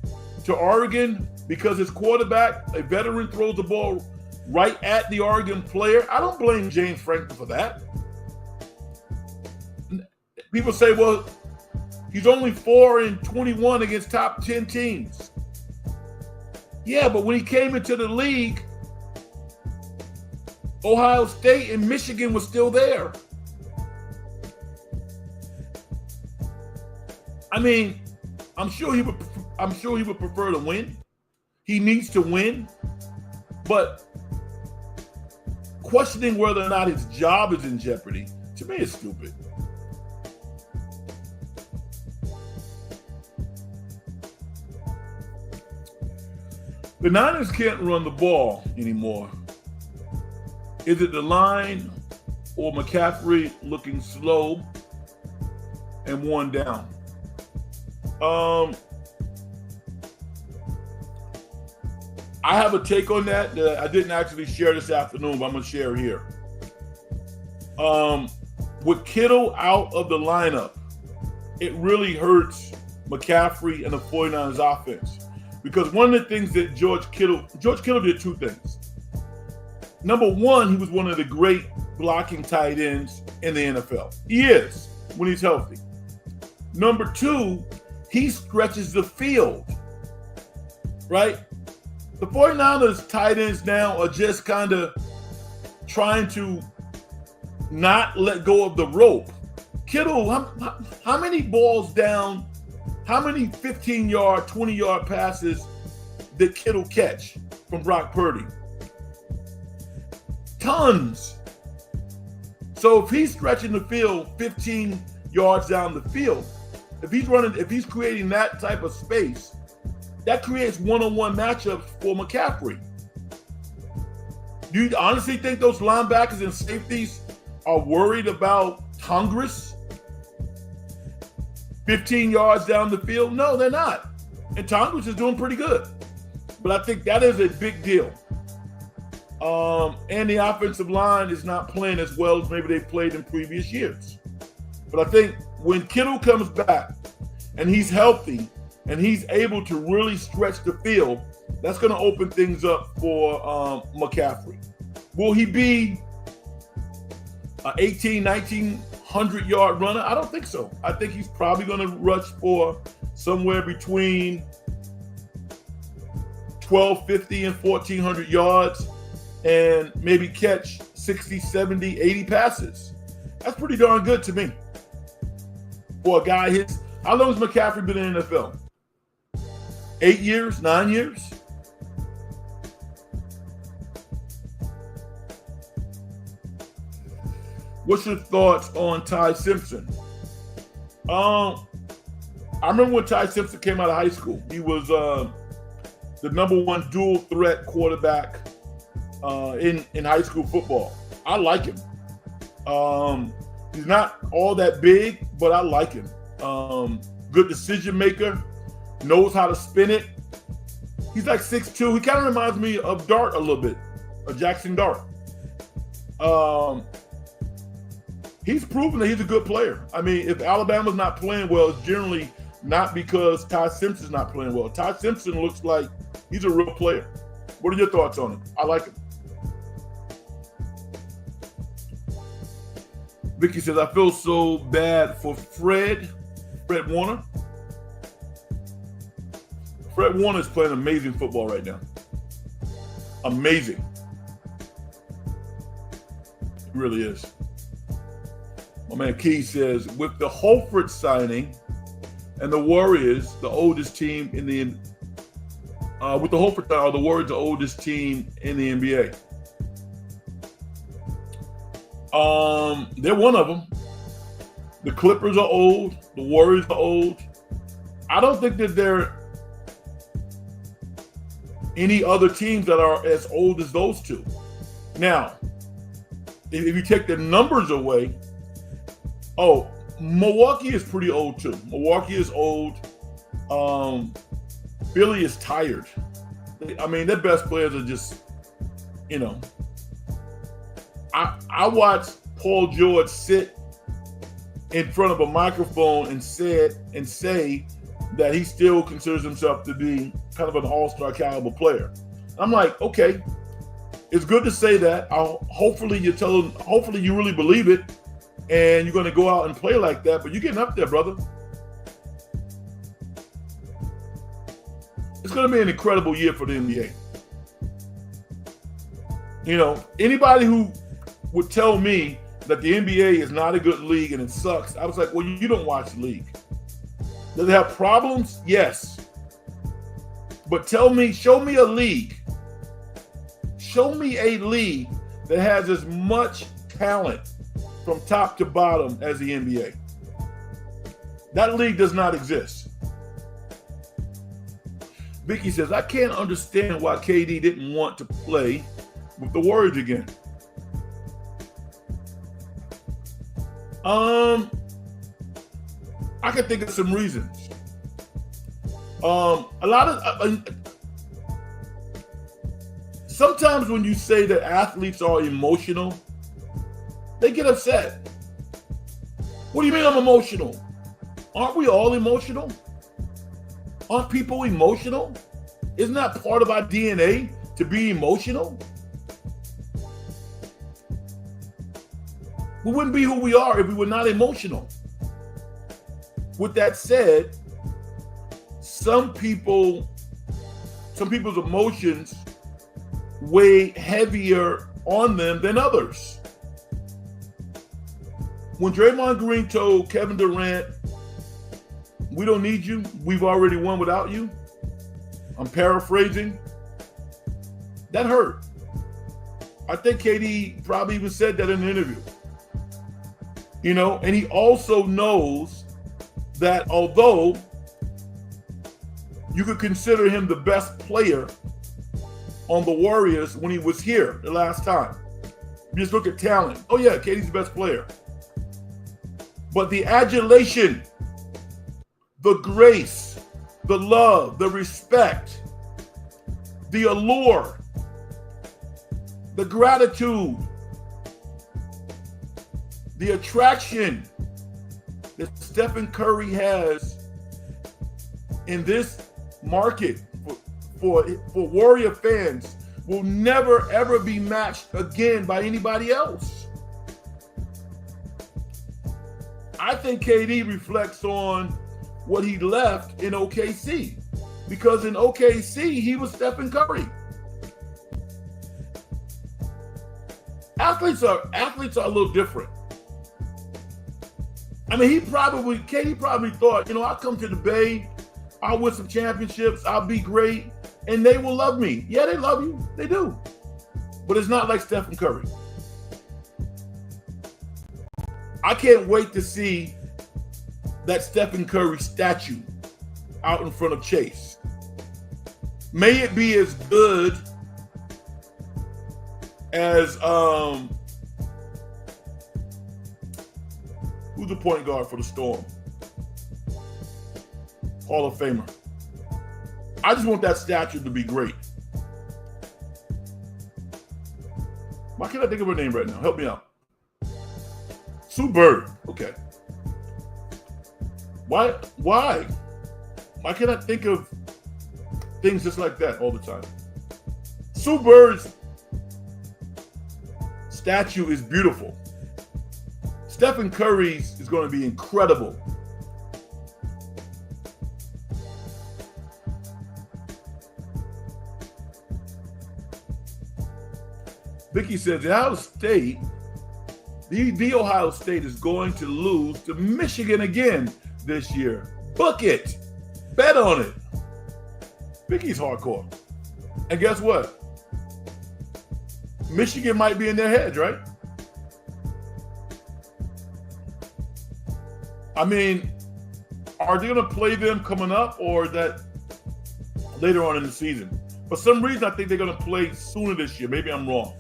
to Oregon because his quarterback, a veteran, throws the ball right at the Oregon player, I don't blame James Franklin for that. People say, well, he's only 4-21 against top 10 teams. Yeah, but when he came into the league, Ohio State and Michigan was still there. I mean, I'm sure he would prefer to win. He needs to win. But questioning whether or not his job is in jeopardy, to me, is stupid. The Niners can't run the ball anymore. Is it the line or McCaffrey looking slow and worn down? I have a take on that I didn't actually share this afternoon, but I'm going to share here. With Kittle out of the lineup, it really hurts McCaffrey and the 49ers offense. Because one of the things that George Kittle did two things. Number one, he was one of the great blocking tight ends in the NFL. He is, when he's healthy. Number two, he stretches the field, right? The 49ers tight ends now are just kind of trying to not let go of the rope. Kittle, how many balls down, how many 15-yard, 20-yard passes did Kittle catch from Brock Purdy? Tons. So if he's stretching the field 15 yards down the field, if he's creating that type of space, that creates one-on-one matchups for McCaffrey. Do you honestly think those linebackers and safeties are worried about Congress 15 yards down the field? No, they're not. And Congress is doing pretty good. But I think that is a big deal. And the offensive line is not playing as well as maybe they've played in previous years. But I think when Kittle comes back and he's healthy and he's able to really stretch the field, that's going to open things up for McCaffrey. Will he be an 18, 1,900-yard runner? I don't think so. I think he's probably going to rush for somewhere between 1,250 and 1,400 yards and maybe catch 60, 70, 80 passes. That's pretty darn good to me. For a guy his, how long has McCaffrey been in the NFL? 8 years, 9 years? What's your thoughts on Ty Simpson? I remember when Ty Simpson came out of high school. He was the number one dual threat quarterback in high school football. I like him. He's not all that big, but I like him. Good decision maker, knows how to spin it. He's like 6'2". He kind of reminds me of Dart a little bit, of Jackson Dart. He's proven that he's a good player. I mean, if Alabama's not playing well, it's generally not because Ty Simpson's not playing well. Ty Simpson looks like he's a real player. What are your thoughts on him? I like him. Vicky says, I feel so bad for Fred Warner. Fred Warner is playing amazing football right now. Amazing. It really is. My man Key says, with the Holford signing and the Warriors, the oldest team in the with the Holford signing, the Warriors, the oldest team in the NBA. They're one of them. The Clippers are old. The Warriors are old. I don't think that there are any other teams that are as old as those two. Now, if you take the numbers away, Milwaukee is pretty old too. Milwaukee is old. Philly is tired. I mean, their best players are just, I watched Paul George sit in front of a microphone and say that he still considers himself to be kind of an all-star caliber player. I'm like, okay, it's good to say that. Hopefully you really believe it, and you're going to go out and play like that. But you're getting up there, brother. It's going to be an incredible year for the NBA. Anybody who would tell me that the NBA is not a good league and it sucks, I was like, well, you don't watch the league. Does it have problems? Yes. But show me a league. Show me a league that has as much talent from top to bottom as the NBA. That league does not exist. Vicky says, I can't understand why KD didn't want to play with the Warriors again. I can think of some reasons. Sometimes when you say that athletes are emotional, they get upset. What do you mean I'm emotional? Aren't we all emotional? Aren't people emotional? Isn't that part of our DNA to be emotional? We wouldn't be who we are if we were not emotional. With that said, some people's emotions weigh heavier on them than others. When Draymond Green told Kevin Durant, "We don't need you, we've already won without you," I'm paraphrasing, that hurt. I think KD probably even said that in an interview. And he also knows that although you could consider him the best player on the Warriors when he was here the last time, you just look at talent. Oh yeah, KD's the best player. But the adulation, the grace, the love, the respect, the allure, the gratitude, the attraction that Stephen Curry has in this market for Warrior fans will never, ever be matched again by anybody else. I think KD reflects on what he left in OKC, because in OKC, he was Stephen Curry. Athletes are a little different. I mean, KD probably thought, I'll come to the Bay, I'll win some championships, I'll be great, and they will love me. Yeah, they love you. They do. But it's not like Stephen Curry. I can't wait to see that Stephen Curry statue out in front of Chase. May it be as good as who's the point guard for the Storm? Hall of Famer. I just want that statue to be great. Why can't I think of her name right now? Help me out. Sue Bird. Okay. Why? Why can't I think of things just like that all the time? Sue Bird's statue is beautiful. Stephen Curry's is going to be incredible. Vicky says the Ohio State is going to lose to Michigan again this year. Book it. Bet on it. Vicky's hardcore. And guess what? Michigan might be in their heads, right? I mean, are they going to play them coming up, or is that later on in the season? For some reason, I think they're going to play sooner this year. Maybe I'm wrong.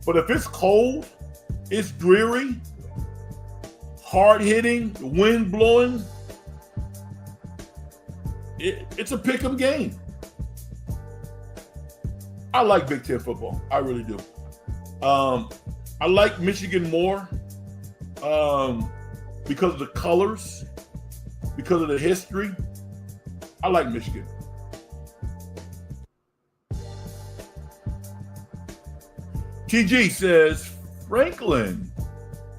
But if it's cold, it's dreary, hard-hitting, wind blowing, it's a pick-em game. I like Big Ten football. I really do. I like Michigan more because of the colors, because of the history. I like Michigan. TG says, Franklin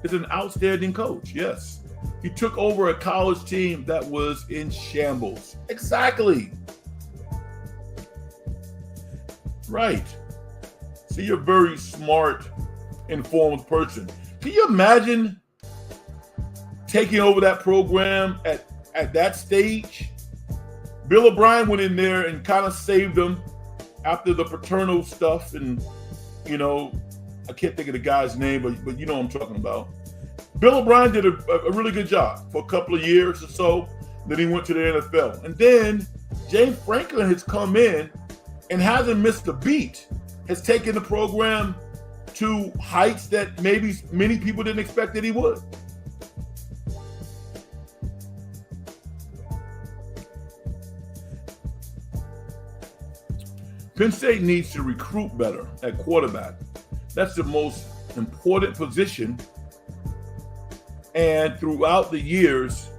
is an outstanding coach. Yes. He took over a college team that was in shambles. Exactly. Right. See, you're a very smart, informed person. Can you imagine taking over that program at that stage? Bill O'Brien went in there and kind of saved them after the paternal stuff. And, I can't think of the guy's name, but you know what I'm talking about. Bill O'Brien did a really good job for a couple of years or so. Then he went to the NFL. And then James Franklin has come in and hasn't missed a beat, has taken the program to heights that maybe many people didn't expect that he would. Penn State needs to recruit better at quarterback. That's the most important position. And throughout the years,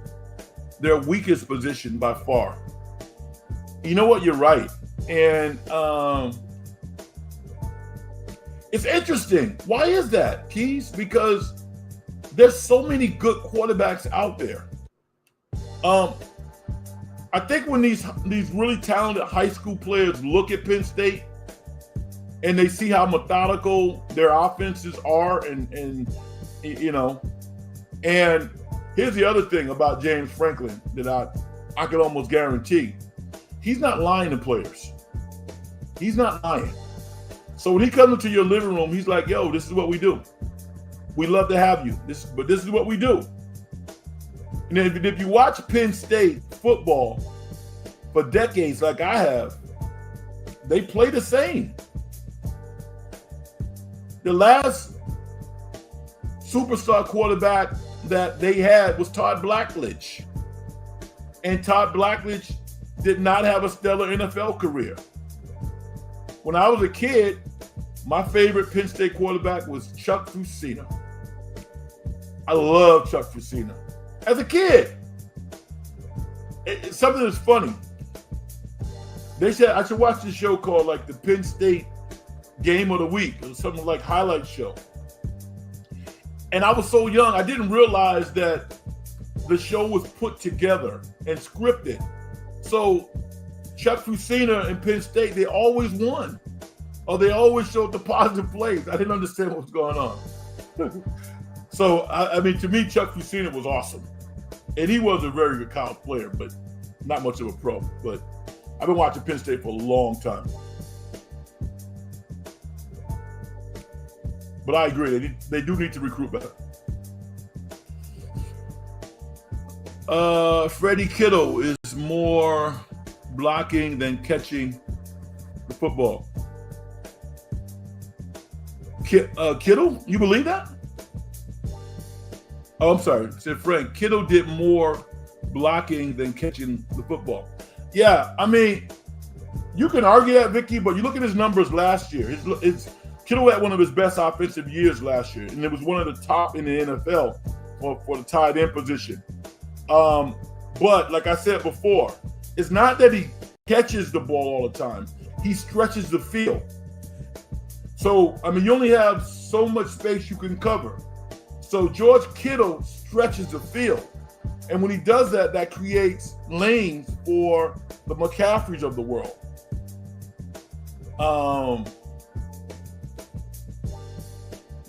their weakest position by far. You know what? You're right. And it's interesting. Why is that, Keys? Because there's so many good quarterbacks out there. I think when these really talented high school players look at Penn State and they see how methodical their offenses are, and here's the other thing about James Franklin that I could almost guarantee. He's not lying to players. He's not lying. So when he comes into your living room, he's like, yo, this is what we do. We love to have you. But this is what we do. And if you watch Penn State football for decades like I have, they play the same. The last superstar quarterback that they had was Todd Blackledge. And Todd Blackledge did not have a stellar NFL career. When I was a kid, my favorite Penn State quarterback was Chuck Fusina. I love Chuck Fusina. As a kid, it's something that's funny. They said I should watch this show called like the Penn State Game of the Week or something like highlight show. And I was so young, I didn't realize that the show was put together and scripted. So Chuck Fusina and Penn State, they always won. Or they always showed the positive plays. I didn't understand what was going on. So, I mean, to me, Chuck Fusina was awesome. And he was a very good college player, but not much of a pro. But I've been watching Penn State for a long time. But I agree, they do need to recruit better. Freddie Kittle is more blocking than catching the football. Kittle? You believe that? Oh, I'm sorry. Said Frank. Kittle did more blocking than catching the football. Yeah, I mean, you can argue that, Vicky, but you look at his numbers last year. Kittle had one of his best offensive years last year, and it was one of the top in the NFL for the tight end position. But like I said before, it's not that he catches the ball all the time. He stretches the field. So, I mean, you only have so much space you can cover. So George Kittle stretches the field. And when he does that, that creates lanes for the McCaffreys of the world.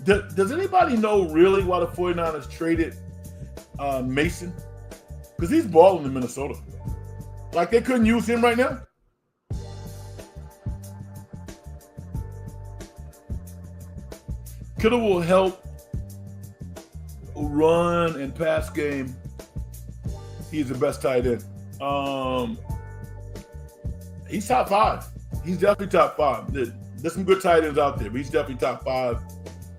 Does anybody know really why the 49ers traded Mason? Because he's balling in Minnesota. Like they couldn't use him right now? Kittle will help run and pass game. He's the best tight end. He's top 5. He's definitely top 5. There's some good tight ends out there, but he's definitely top 5.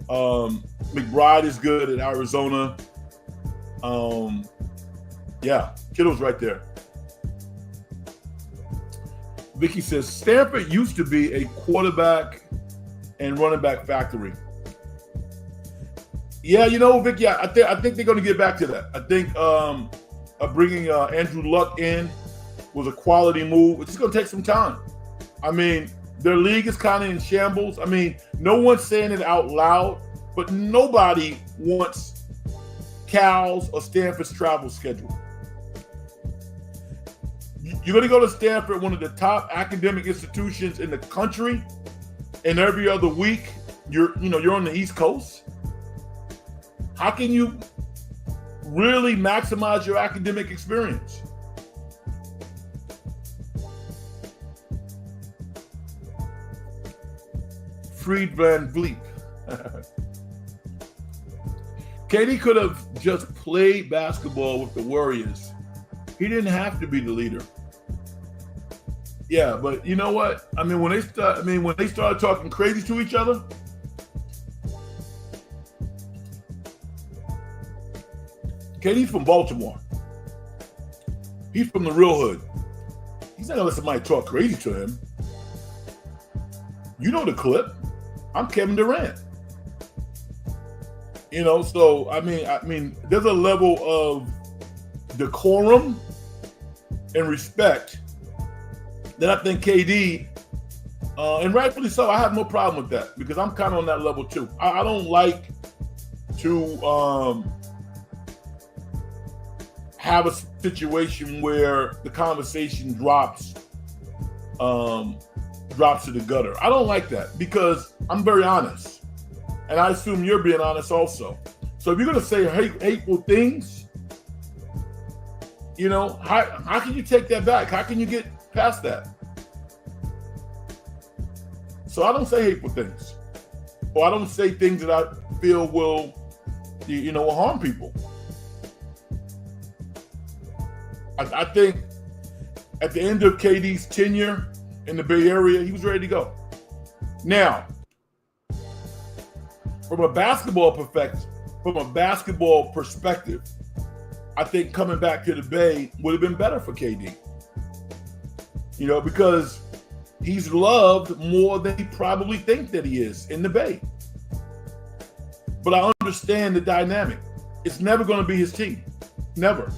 McBride is good at Arizona. Yeah, Kittle's right there. Vicky says, Stanford used to be a quarterback and running back factory. Yeah, you know, Vicky, I think they're going to get back to that. I think bringing Andrew Luck in was a quality move. It's just going to take some time. I mean, their league is kind of in shambles. I mean, no one's saying it out loud, but nobody wants Cal's or Stanford's travel schedule. You're going to go to Stanford, one of the top academic institutions in the country, and every other week you're on the East Coast. How can you really maximize your academic experience? Fried Van Vliet. KD could have just played basketball with the Warriors. He didn't have to be the leader. Yeah, but you know what? I mean, when they started talking crazy to each other, KD's from Baltimore. He's from the real hood. He's not gonna let somebody talk crazy to him. You know the clip. I'm Kevin Durant. You know, so I mean, there's a level of decorum and respect then I think KD, and rightfully so, I have no problem with that because I'm kind of on that level too. I don't like to have a situation where the conversation drops to the gutter. I don't like that because I'm very honest, and I assume you're being honest also. So if you're going to say hateful things, how can you take that back? How can you get past that? So I don't say hateful things, or I don't say things that I feel will harm people. I think at the end of KD's tenure in the Bay Area, he was ready to go. Now, from a basketball perspective, I think coming back to the Bay would have been better for KD. Because he's loved more than he probably thinks that he is in the Bay. But I understand the dynamic. It's never going to be his team. Never.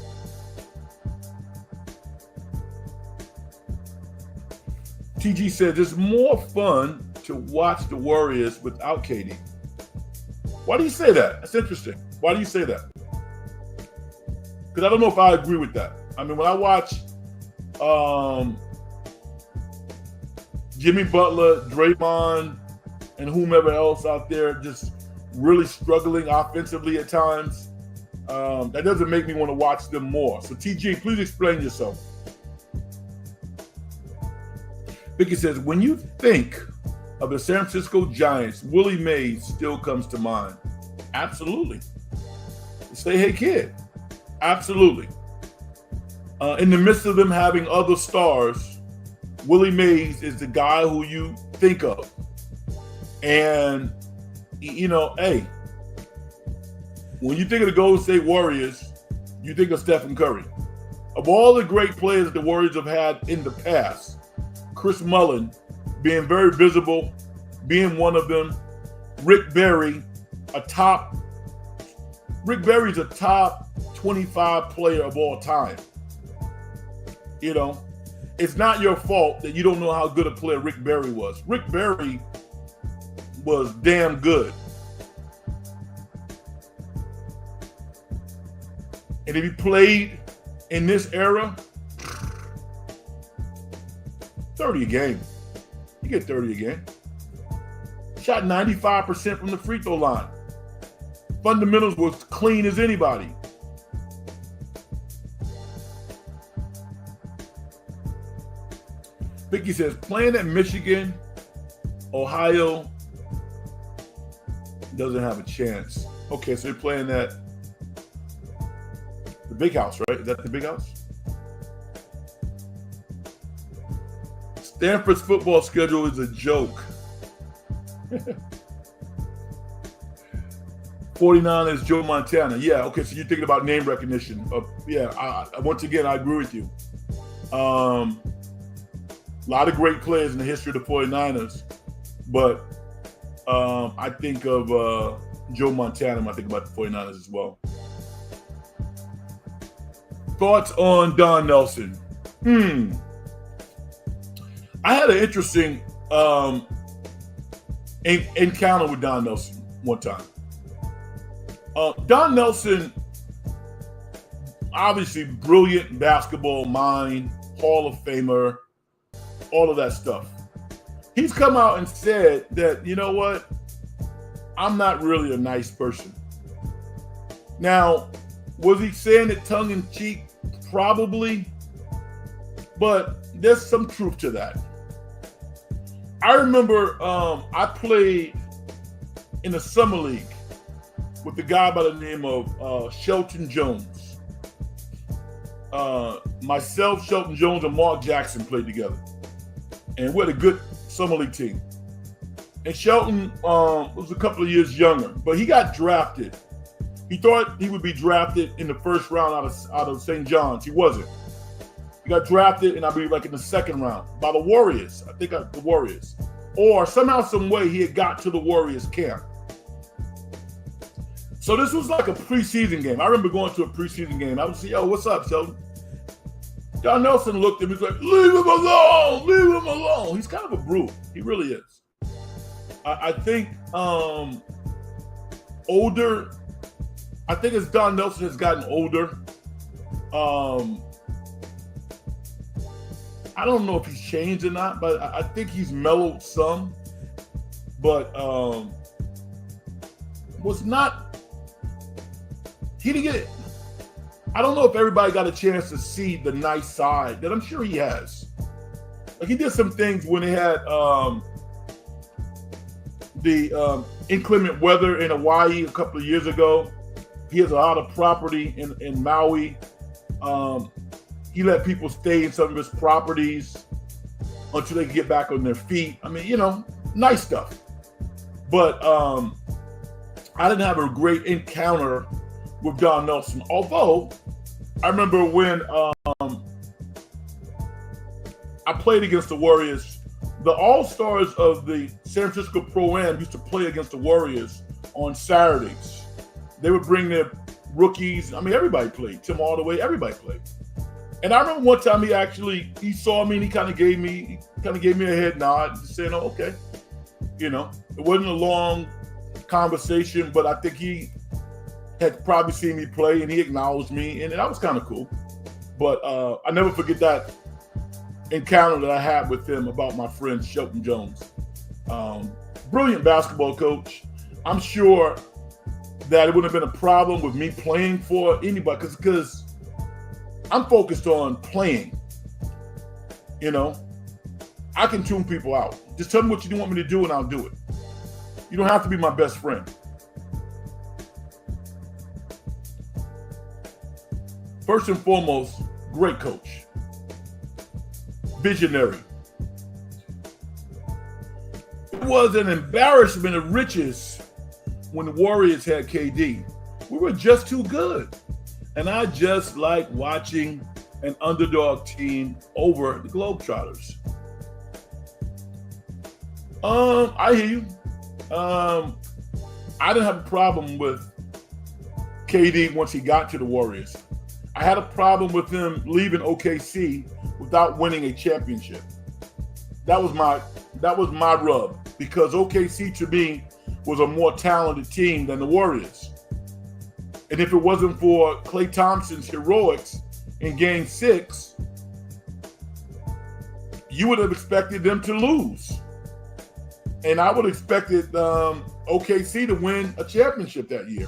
TG says it's more fun to watch the Warriors without KD. Why do you say that? That's interesting. Why do you say that? Because I don't know if I agree with that. I mean, when I watch Jimmy Butler, Draymond, and whomever else out there just really struggling offensively at times, that doesn't make me want to watch them more. So TG, please explain yourself. Vicky says, when you think of the San Francisco Giants, Willie Mays still comes to mind. Absolutely. Say, hey, kid. Absolutely. In the midst of them having other stars, Willie Mays is the guy who you think of. And, hey, when you think of the Golden State Warriors, you think of Stephen Curry. Of all the great players that the Warriors have had in the past, Chris Mullin being very visible, being one of them. Rick Barry's a top 25 player of all time. It's not your fault that you don't know how good a player Rick Barry was. Rick Barry was damn good. And if he played in this era, 30 a game. You get 30 a game. Shot 95% from the free throw line. Fundamentals was clean as anybody. Vicky says, playing at Michigan, Ohio doesn't have a chance. Okay, so you're playing at the Big House, right? Is that the Big House? Stanford's football schedule is a joke. 49 is Joe Montana. Yeah, okay, so you're thinking about name recognition. Once again, I agree with you. A lot of great players in the history of the 49ers, but I think of Joe Montana when I think about the 49ers as well. Thoughts on Don Nelson? I had an interesting encounter with Don Nelson one time. Don Nelson, obviously brilliant basketball mind, Hall of Famer, all of that stuff. He's come out and said that, you know what, I'm not really a nice person. Now, was he saying it tongue in cheek? Probably, but there's some truth to that. I remember I played in the summer league with a guy by the name of Shelton Jones. Myself, Shelton Jones, and Mark Jackson played together. And we had a good summer league team. And Shelton was a couple of years younger, but he got drafted. He thought he would be drafted in the first round out of St. John's. He wasn't. He got drafted, and I believe like in the second round by the Warriors. I think the Warriors. Or somehow, some way, he had got to the Warriors camp. So this was like a preseason game. I remember going to a preseason game. I would say, yo, what's up, Sheldon? Don Nelson looked at me, he's like, leave him alone, leave him alone. He's kind of a brute. He really is. I think older, I think as Don Nelson has gotten older, I don't know if he's changed or not, but I think he's mellowed some. But was not, he didn't get it. I don't know if everybody got a chance to see the nice side that I'm sure he has. Like he did some things when they had the inclement weather in Hawaii a couple of years ago. He has a lot of property in Maui. He let people stay in some of his properties until they can get back on their feet. I mean, you know, nice stuff. But I didn't have a great encounter with Don Nelson. Although I remember when I played against the Warriors, the All-Stars of the San Francisco Pro-Am used to play against the Warriors on Saturdays. They would bring their rookies. I mean, everybody played. Tim Hardaway, everybody played. And I remember one time he saw me and he kind of gave me a head nod, saying, "Oh, okay." You know, it wasn't a long conversation, but I think he had probably seen me play and he acknowledged me, and that was kind of cool. But I never forget that encounter that I had with him about my friend Shelton Jones. Brilliant basketball coach. I'm sure that it wouldn't have been a problem with me playing for anybody because I'm focused on playing. You know, I can tune people out. Just tell me what you want me to do and I'll do it. You don't have to be my best friend. First and foremost, great coach. Visionary. It was an embarrassment of riches when the Warriors had KD. We were just too good. And I just like watching an underdog team over the Globetrotters. I hear you. I didn't have a problem with KD once he got to the Warriors. I had a problem with him leaving OKC without winning a championship. That was my rub, because OKC to me was a more talented team than the Warriors. And if it wasn't for Klay Thompson's heroics in Game 6, you would have expected them to lose. And I would have expected OKC to win a championship that year.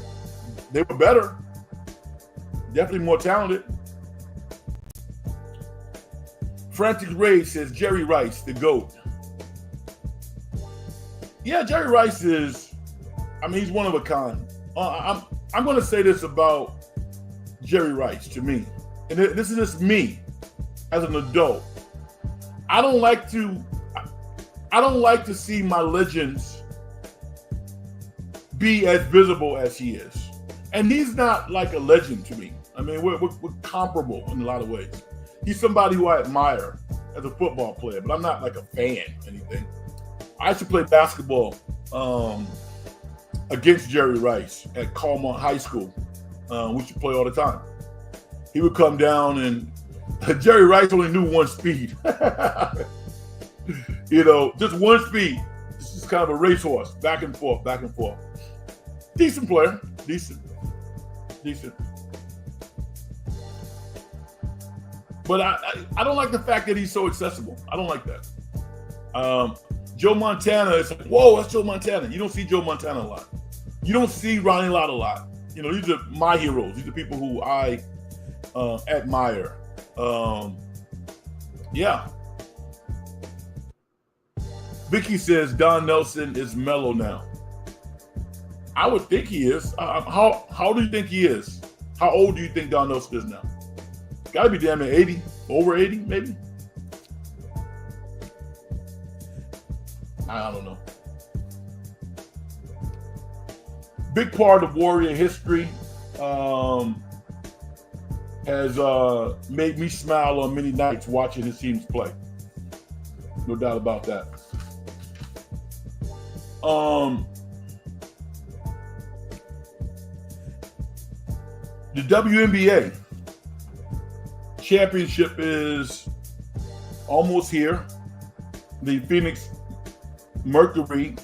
They were better. Definitely more talented. Frantic Ray says Jerry Rice, the GOAT. Yeah, Jerry Rice is, he's one of a kind. I'm going to say this about Jerry Rice to me. And this is just me as an adult. I don't like to see my legends be as visible as he is. And he's not like a legend to me. I mean, we're comparable in a lot of ways. He's somebody who I admire as a football player, but I'm not like a fan or anything. I used to play basketball against Jerry Rice at Carmont High School. We used to play all the time. He would come down and Jerry Rice only knew one speed. You know, just one speed. It's just kind of a racehorse, back and forth, back and forth. Decent player, decent. But I don't like the fact that he's so accessible. I don't like that. Joe Montana is like, whoa, that's Joe Montana. You don't see Joe Montana a lot. You don't see Ronnie Lott a lot. You know, these are my heroes. These are people who I admire. Yeah. Vicky says Don Nelson is mellow now. I would think he is. How do you think he is? How old do you think Don Nelson is now? Got to be damn near 80, over 80 maybe. I don't know. Big part of Warrior history has made me smile on many nights watching his teams play. No doubt about that. The WNBA championship is almost here. The Phoenix Mercury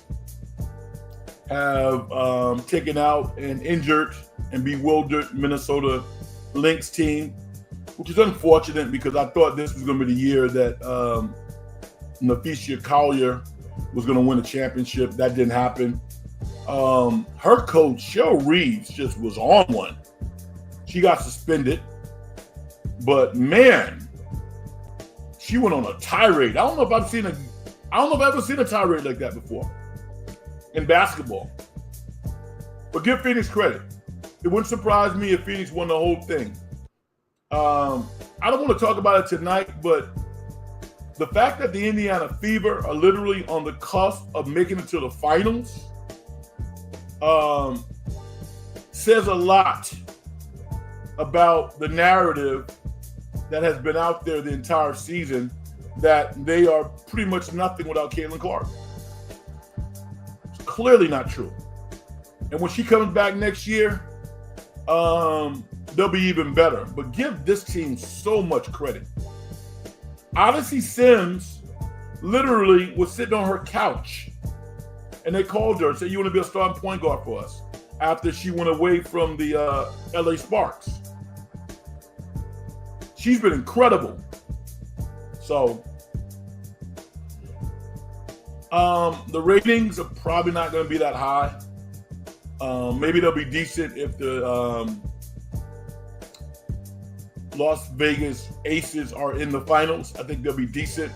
have taken out an injured and bewildered Minnesota Lynx team, which is unfortunate because I thought this was going to be the year that Nafesia Collier was going to win a championship. That didn't happen. Her coach, Cheryl Reeves, just was on one. She got suspended, but man, she went on a tirade. I don't know if I've ever seen a tirade like that before in basketball. But give Phoenix credit. It wouldn't surprise me if Phoenix won the whole thing. I don't want to talk about it tonight, but the fact that the Indiana Fever are literally on the cusp of making it to the finals says a lot about the narrative that has been out there the entire season, that they are pretty much nothing without Caitlin Clark. It's clearly not true. And when she comes back next year, they'll be even better. But give this team so much credit. Odyssey Sims literally was sitting on her couch, and they called her and said, "You want to be a starting point guard for us?" After she went away from the LA Sparks. She's been incredible. So the ratings are probably not going to be that high. Maybe they'll be decent if the Las Vegas Aces are in the finals. I think they'll be decent.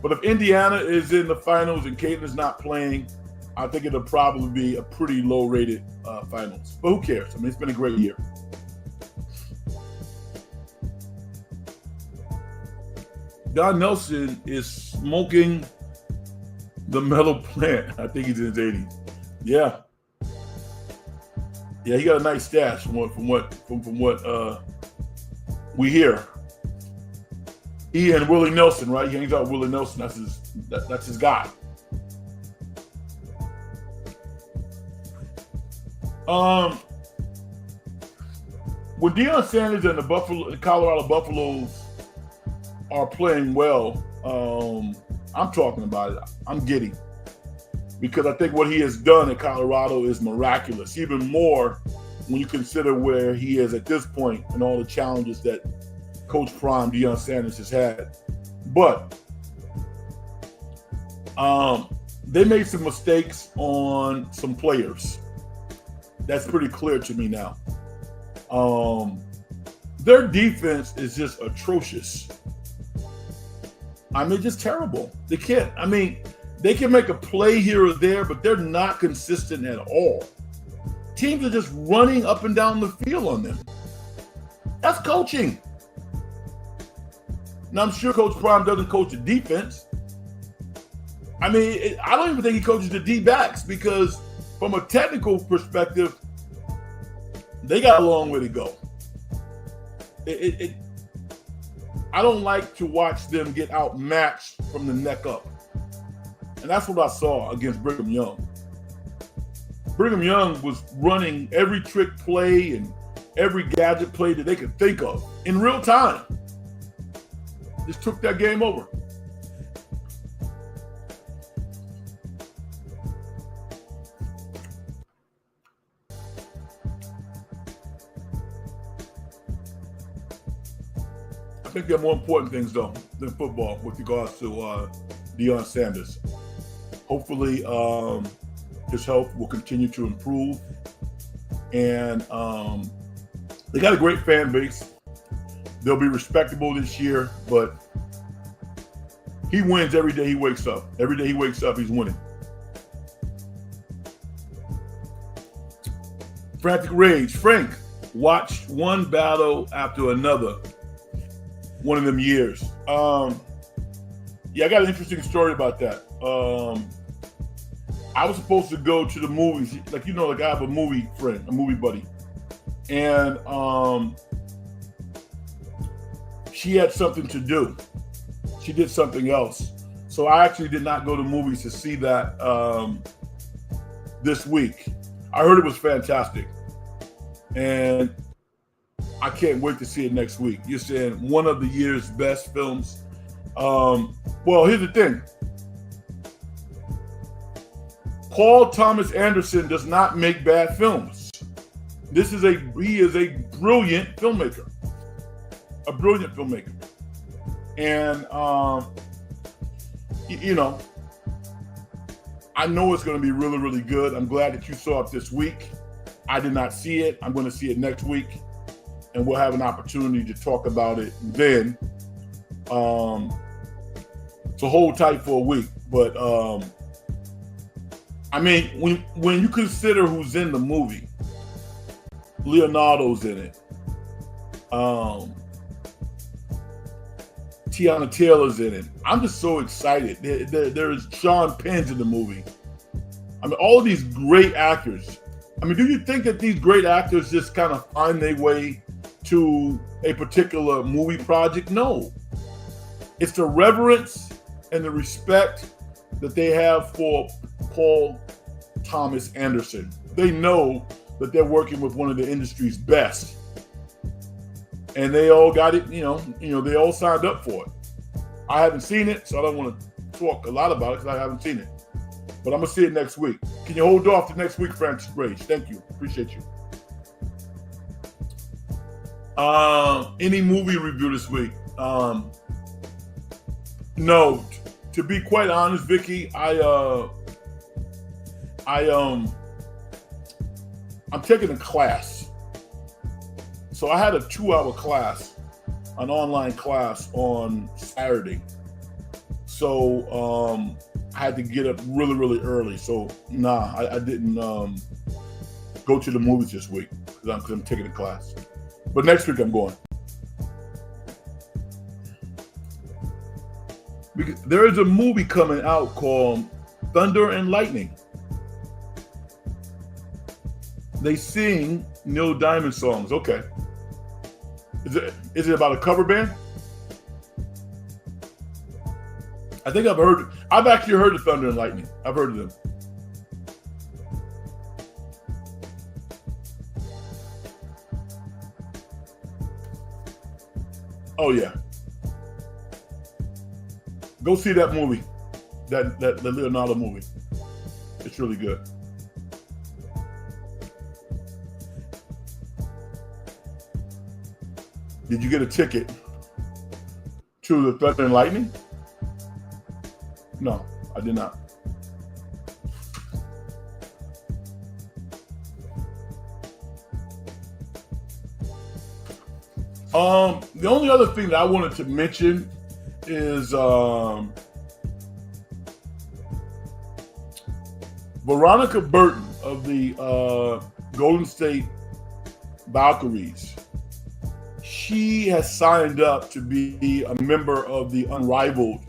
But if Indiana is in the finals and Caitlin's not playing, I think it'll probably be a pretty low-rated finals. But who cares? I mean, it's been a great year. Don Nelson is smoking the metal plant. I think he's in his 80s. Yeah. Yeah, he got a nice stash from what we hear. He and Willie Nelson, right? He hangs out with Willie Nelson. That's his guy. When Deion Sanders and the Colorado Buffaloes are playing well, I'm talking about it. I'm giddy. Because I think what he has done in Colorado is miraculous, even more when you consider where he is at this point and all the challenges that Coach Prime Deion Sanders has had. But they made some mistakes on some players. That's pretty clear to me now. Their defense is just atrocious. I mean, just terrible. They can't. I mean, they can make a play here or there, but they're not consistent at all. Teams are just running up and down the field on them. That's coaching. Now, I'm sure Coach Prime doesn't coach the defense. I mean, I don't even think he coaches the D-backs because from a technical perspective, they got a long way to go. I don't like to watch them get outmatched from the neck up. And that's what I saw against Brigham Young. Brigham Young was running every trick play and every gadget play that they could think of in real time. Just took that game over. I think there are more important things, though, than football with regards to Deion Sanders. Hopefully, his health will continue to improve. And they got a great fan base. They'll be respectable this year, but he wins every day he wakes up. Every day he wakes up, he's winning. Frantic Rage. Frank watched one battle after another one of them years. Yeah, I got an interesting story about that. I was supposed to go to the movies. Like, I have a movie friend, a movie buddy. And she had something to do. She did something else. So I actually did not go to movies to see that this week. I heard it was fantastic. And I can't wait to see it next week. You're saying one of the year's best films. Well, here's the thing. Paul Thomas Anderson does not make bad films. He is a brilliant filmmaker. A brilliant filmmaker. And, I know it's going to be really, really good. I'm glad that you saw it this week. I did not see it. I'm going to see it next week. And we'll have an opportunity to talk about it then. So hold tight for a week. But, when you consider who's in the movie, Leonardo's in it. Tiana Taylor's in it. I'm just so excited. There's Sean Penn's in the movie. All of these great actors. Do you think that these great actors just kind of find their way to a particular movie project? No. It's the reverence and the respect that they have for Paul Thomas Anderson. They know that they're working with one of the industry's best. And they all got it, they all signed up for it. I haven't seen it, so I don't want to talk a lot about it because I haven't seen it. But I'm going to see it next week. Can you hold off to next week, Francis Rage? Thank you. Appreciate you. Any movie review this week? No. To be quite honest, Vicky, I'm taking a class. So I had a 2-hour class, an online class on Saturday. So I had to get up really, really early. So I didn't go to the movies this week because I'm taking a class. But next week I'm going. Because there is a movie coming out called Thunder and Lightning. They sing Neil Diamond songs. Okay. Is it about a cover band? I think I've actually heard of Thunder and Lightning. I've heard of them. Oh yeah. Go see that movie. That the Leonardo movie. It's really good. Did you get a ticket to the Thunder and Lightning? No, I did not. The only other thing that I wanted to mention is Veronica Burton of the Golden State Valkyries. She has signed up to be a member of the Unrivaled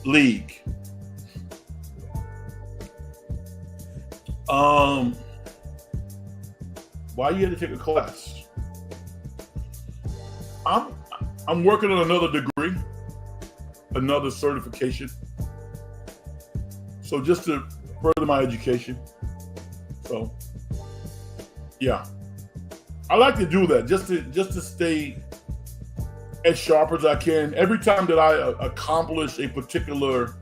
League. Why you had to take a class? I'm working on another degree, another certification. So just to further my education. So yeah. I like to do that just to stay as sharp as I can. Every time that I accomplish a particular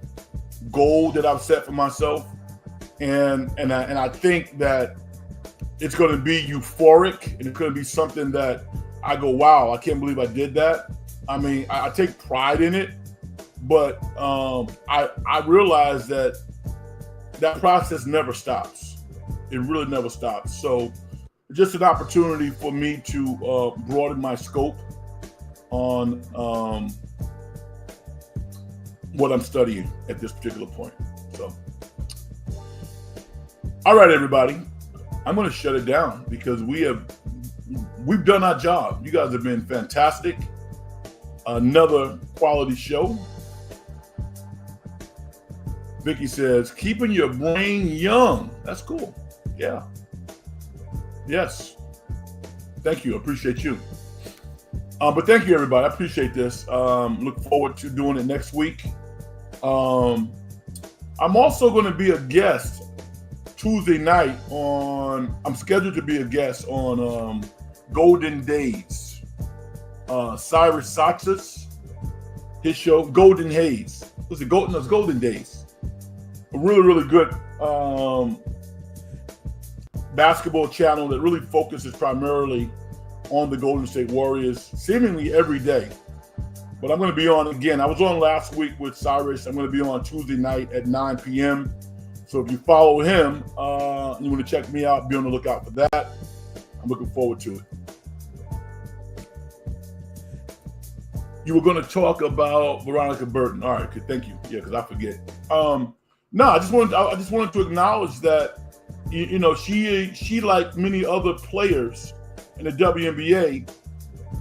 goal that I've set for myself, and I think that it's going to be euphoric and it's going to be something that I go, wow, I can't believe I did that. I take pride in it, but I realize that process never stops. It really never stops. So just an opportunity for me to broaden my scope on what I'm studying at this particular point. So, all right, everybody, I'm going to shut it down because we've done our job. You guys have been fantastic. Another quality show. Vicky says, keeping your brain young. That's cool. Yeah. Yes. Thank you. I appreciate you. But thank you, everybody. I appreciate this. Look forward to doing it next week. I'm also going to be a guest Tuesday night I'm scheduled to be a guest on Golden Days. Cyrus Saxis, his show, Golden Haze. Was it Golden? It's Golden Days. A really, really good basketball channel that really focuses primarily on the Golden State Warriors, seemingly every day. But I'm going to be on again. I was on last week with Cyrus. I'm going to be on Tuesday night at 9 p.m. So if you follow him, you want to check me out, be on the lookout for that. I'm looking forward to it. You were going to talk about Veronica Burton. All right, good. Thank you. Yeah, because I forget. No, I just wanted to acknowledge that, you know, she like many other players in the WNBA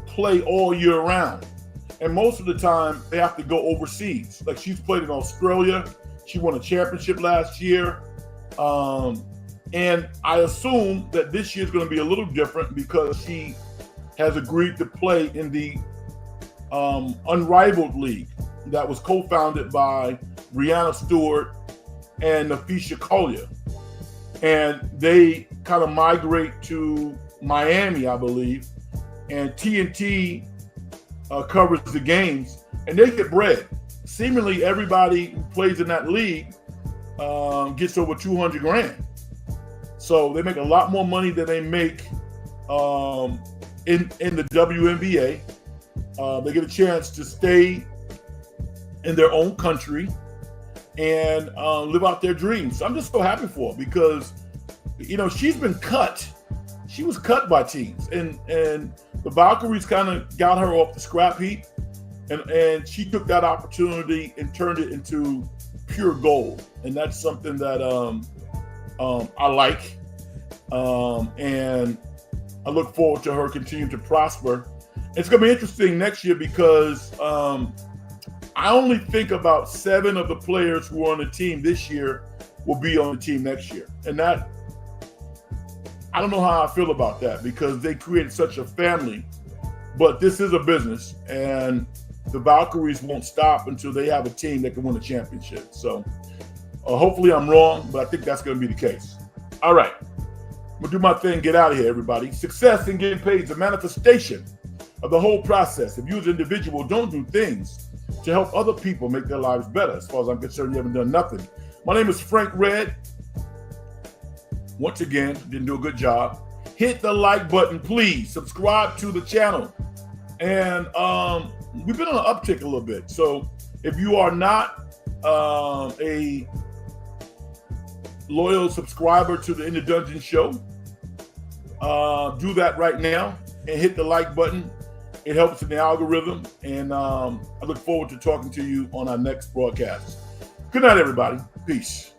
play all year round, and most of the time they have to go overseas. Like, she's played in Australia. She won a championship last year, and I assume that this year's going to be a little different because she has agreed to play in the Unrivaled League that was co-founded by Brianna Stewart and Nafisha Collier. And they kind of migrate to Miami, I believe, and TNT covers the games, and they get bread. Seemingly everybody who plays in that league gets over $200,000. So they make a lot more money than they make in the WNBA. They get a chance to stay in their own country and live out their dreams. So I'm just so happy for her because, you know, she's been cut. She was cut by teams, and the Valkyries kind of got her off the scrap heap, and she took that opportunity and turned it into pure gold. And that's something that I like, and I look forward to her continuing to prosper. It's going to be interesting next year because I only think about 7 of the players who are on the team this year will be on the team next year. And that, I don't know how I feel about that because they created such a family. But this is a business, and the Valkyries won't stop until they have a team that can win a championship. So hopefully I'm wrong, but I think that's going to be the case. All right. I'm going to do my thing. Get out of here, everybody. Success in getting paid is a manifestation of the whole process. If you as an individual don't do things to help other people make their lives better, as far as I'm concerned, you haven't done nothing. My name is Frank Red. Once again, didn't do a good job. Hit the like button, please. Subscribe to the channel. And we've been on an uptick a little bit. So if you are not a loyal subscriber to the In the Dungeon show, do that right now and hit the like button. It helps in the algorithm, and I look forward to talking to you on our next broadcast. Good night, everybody. Peace.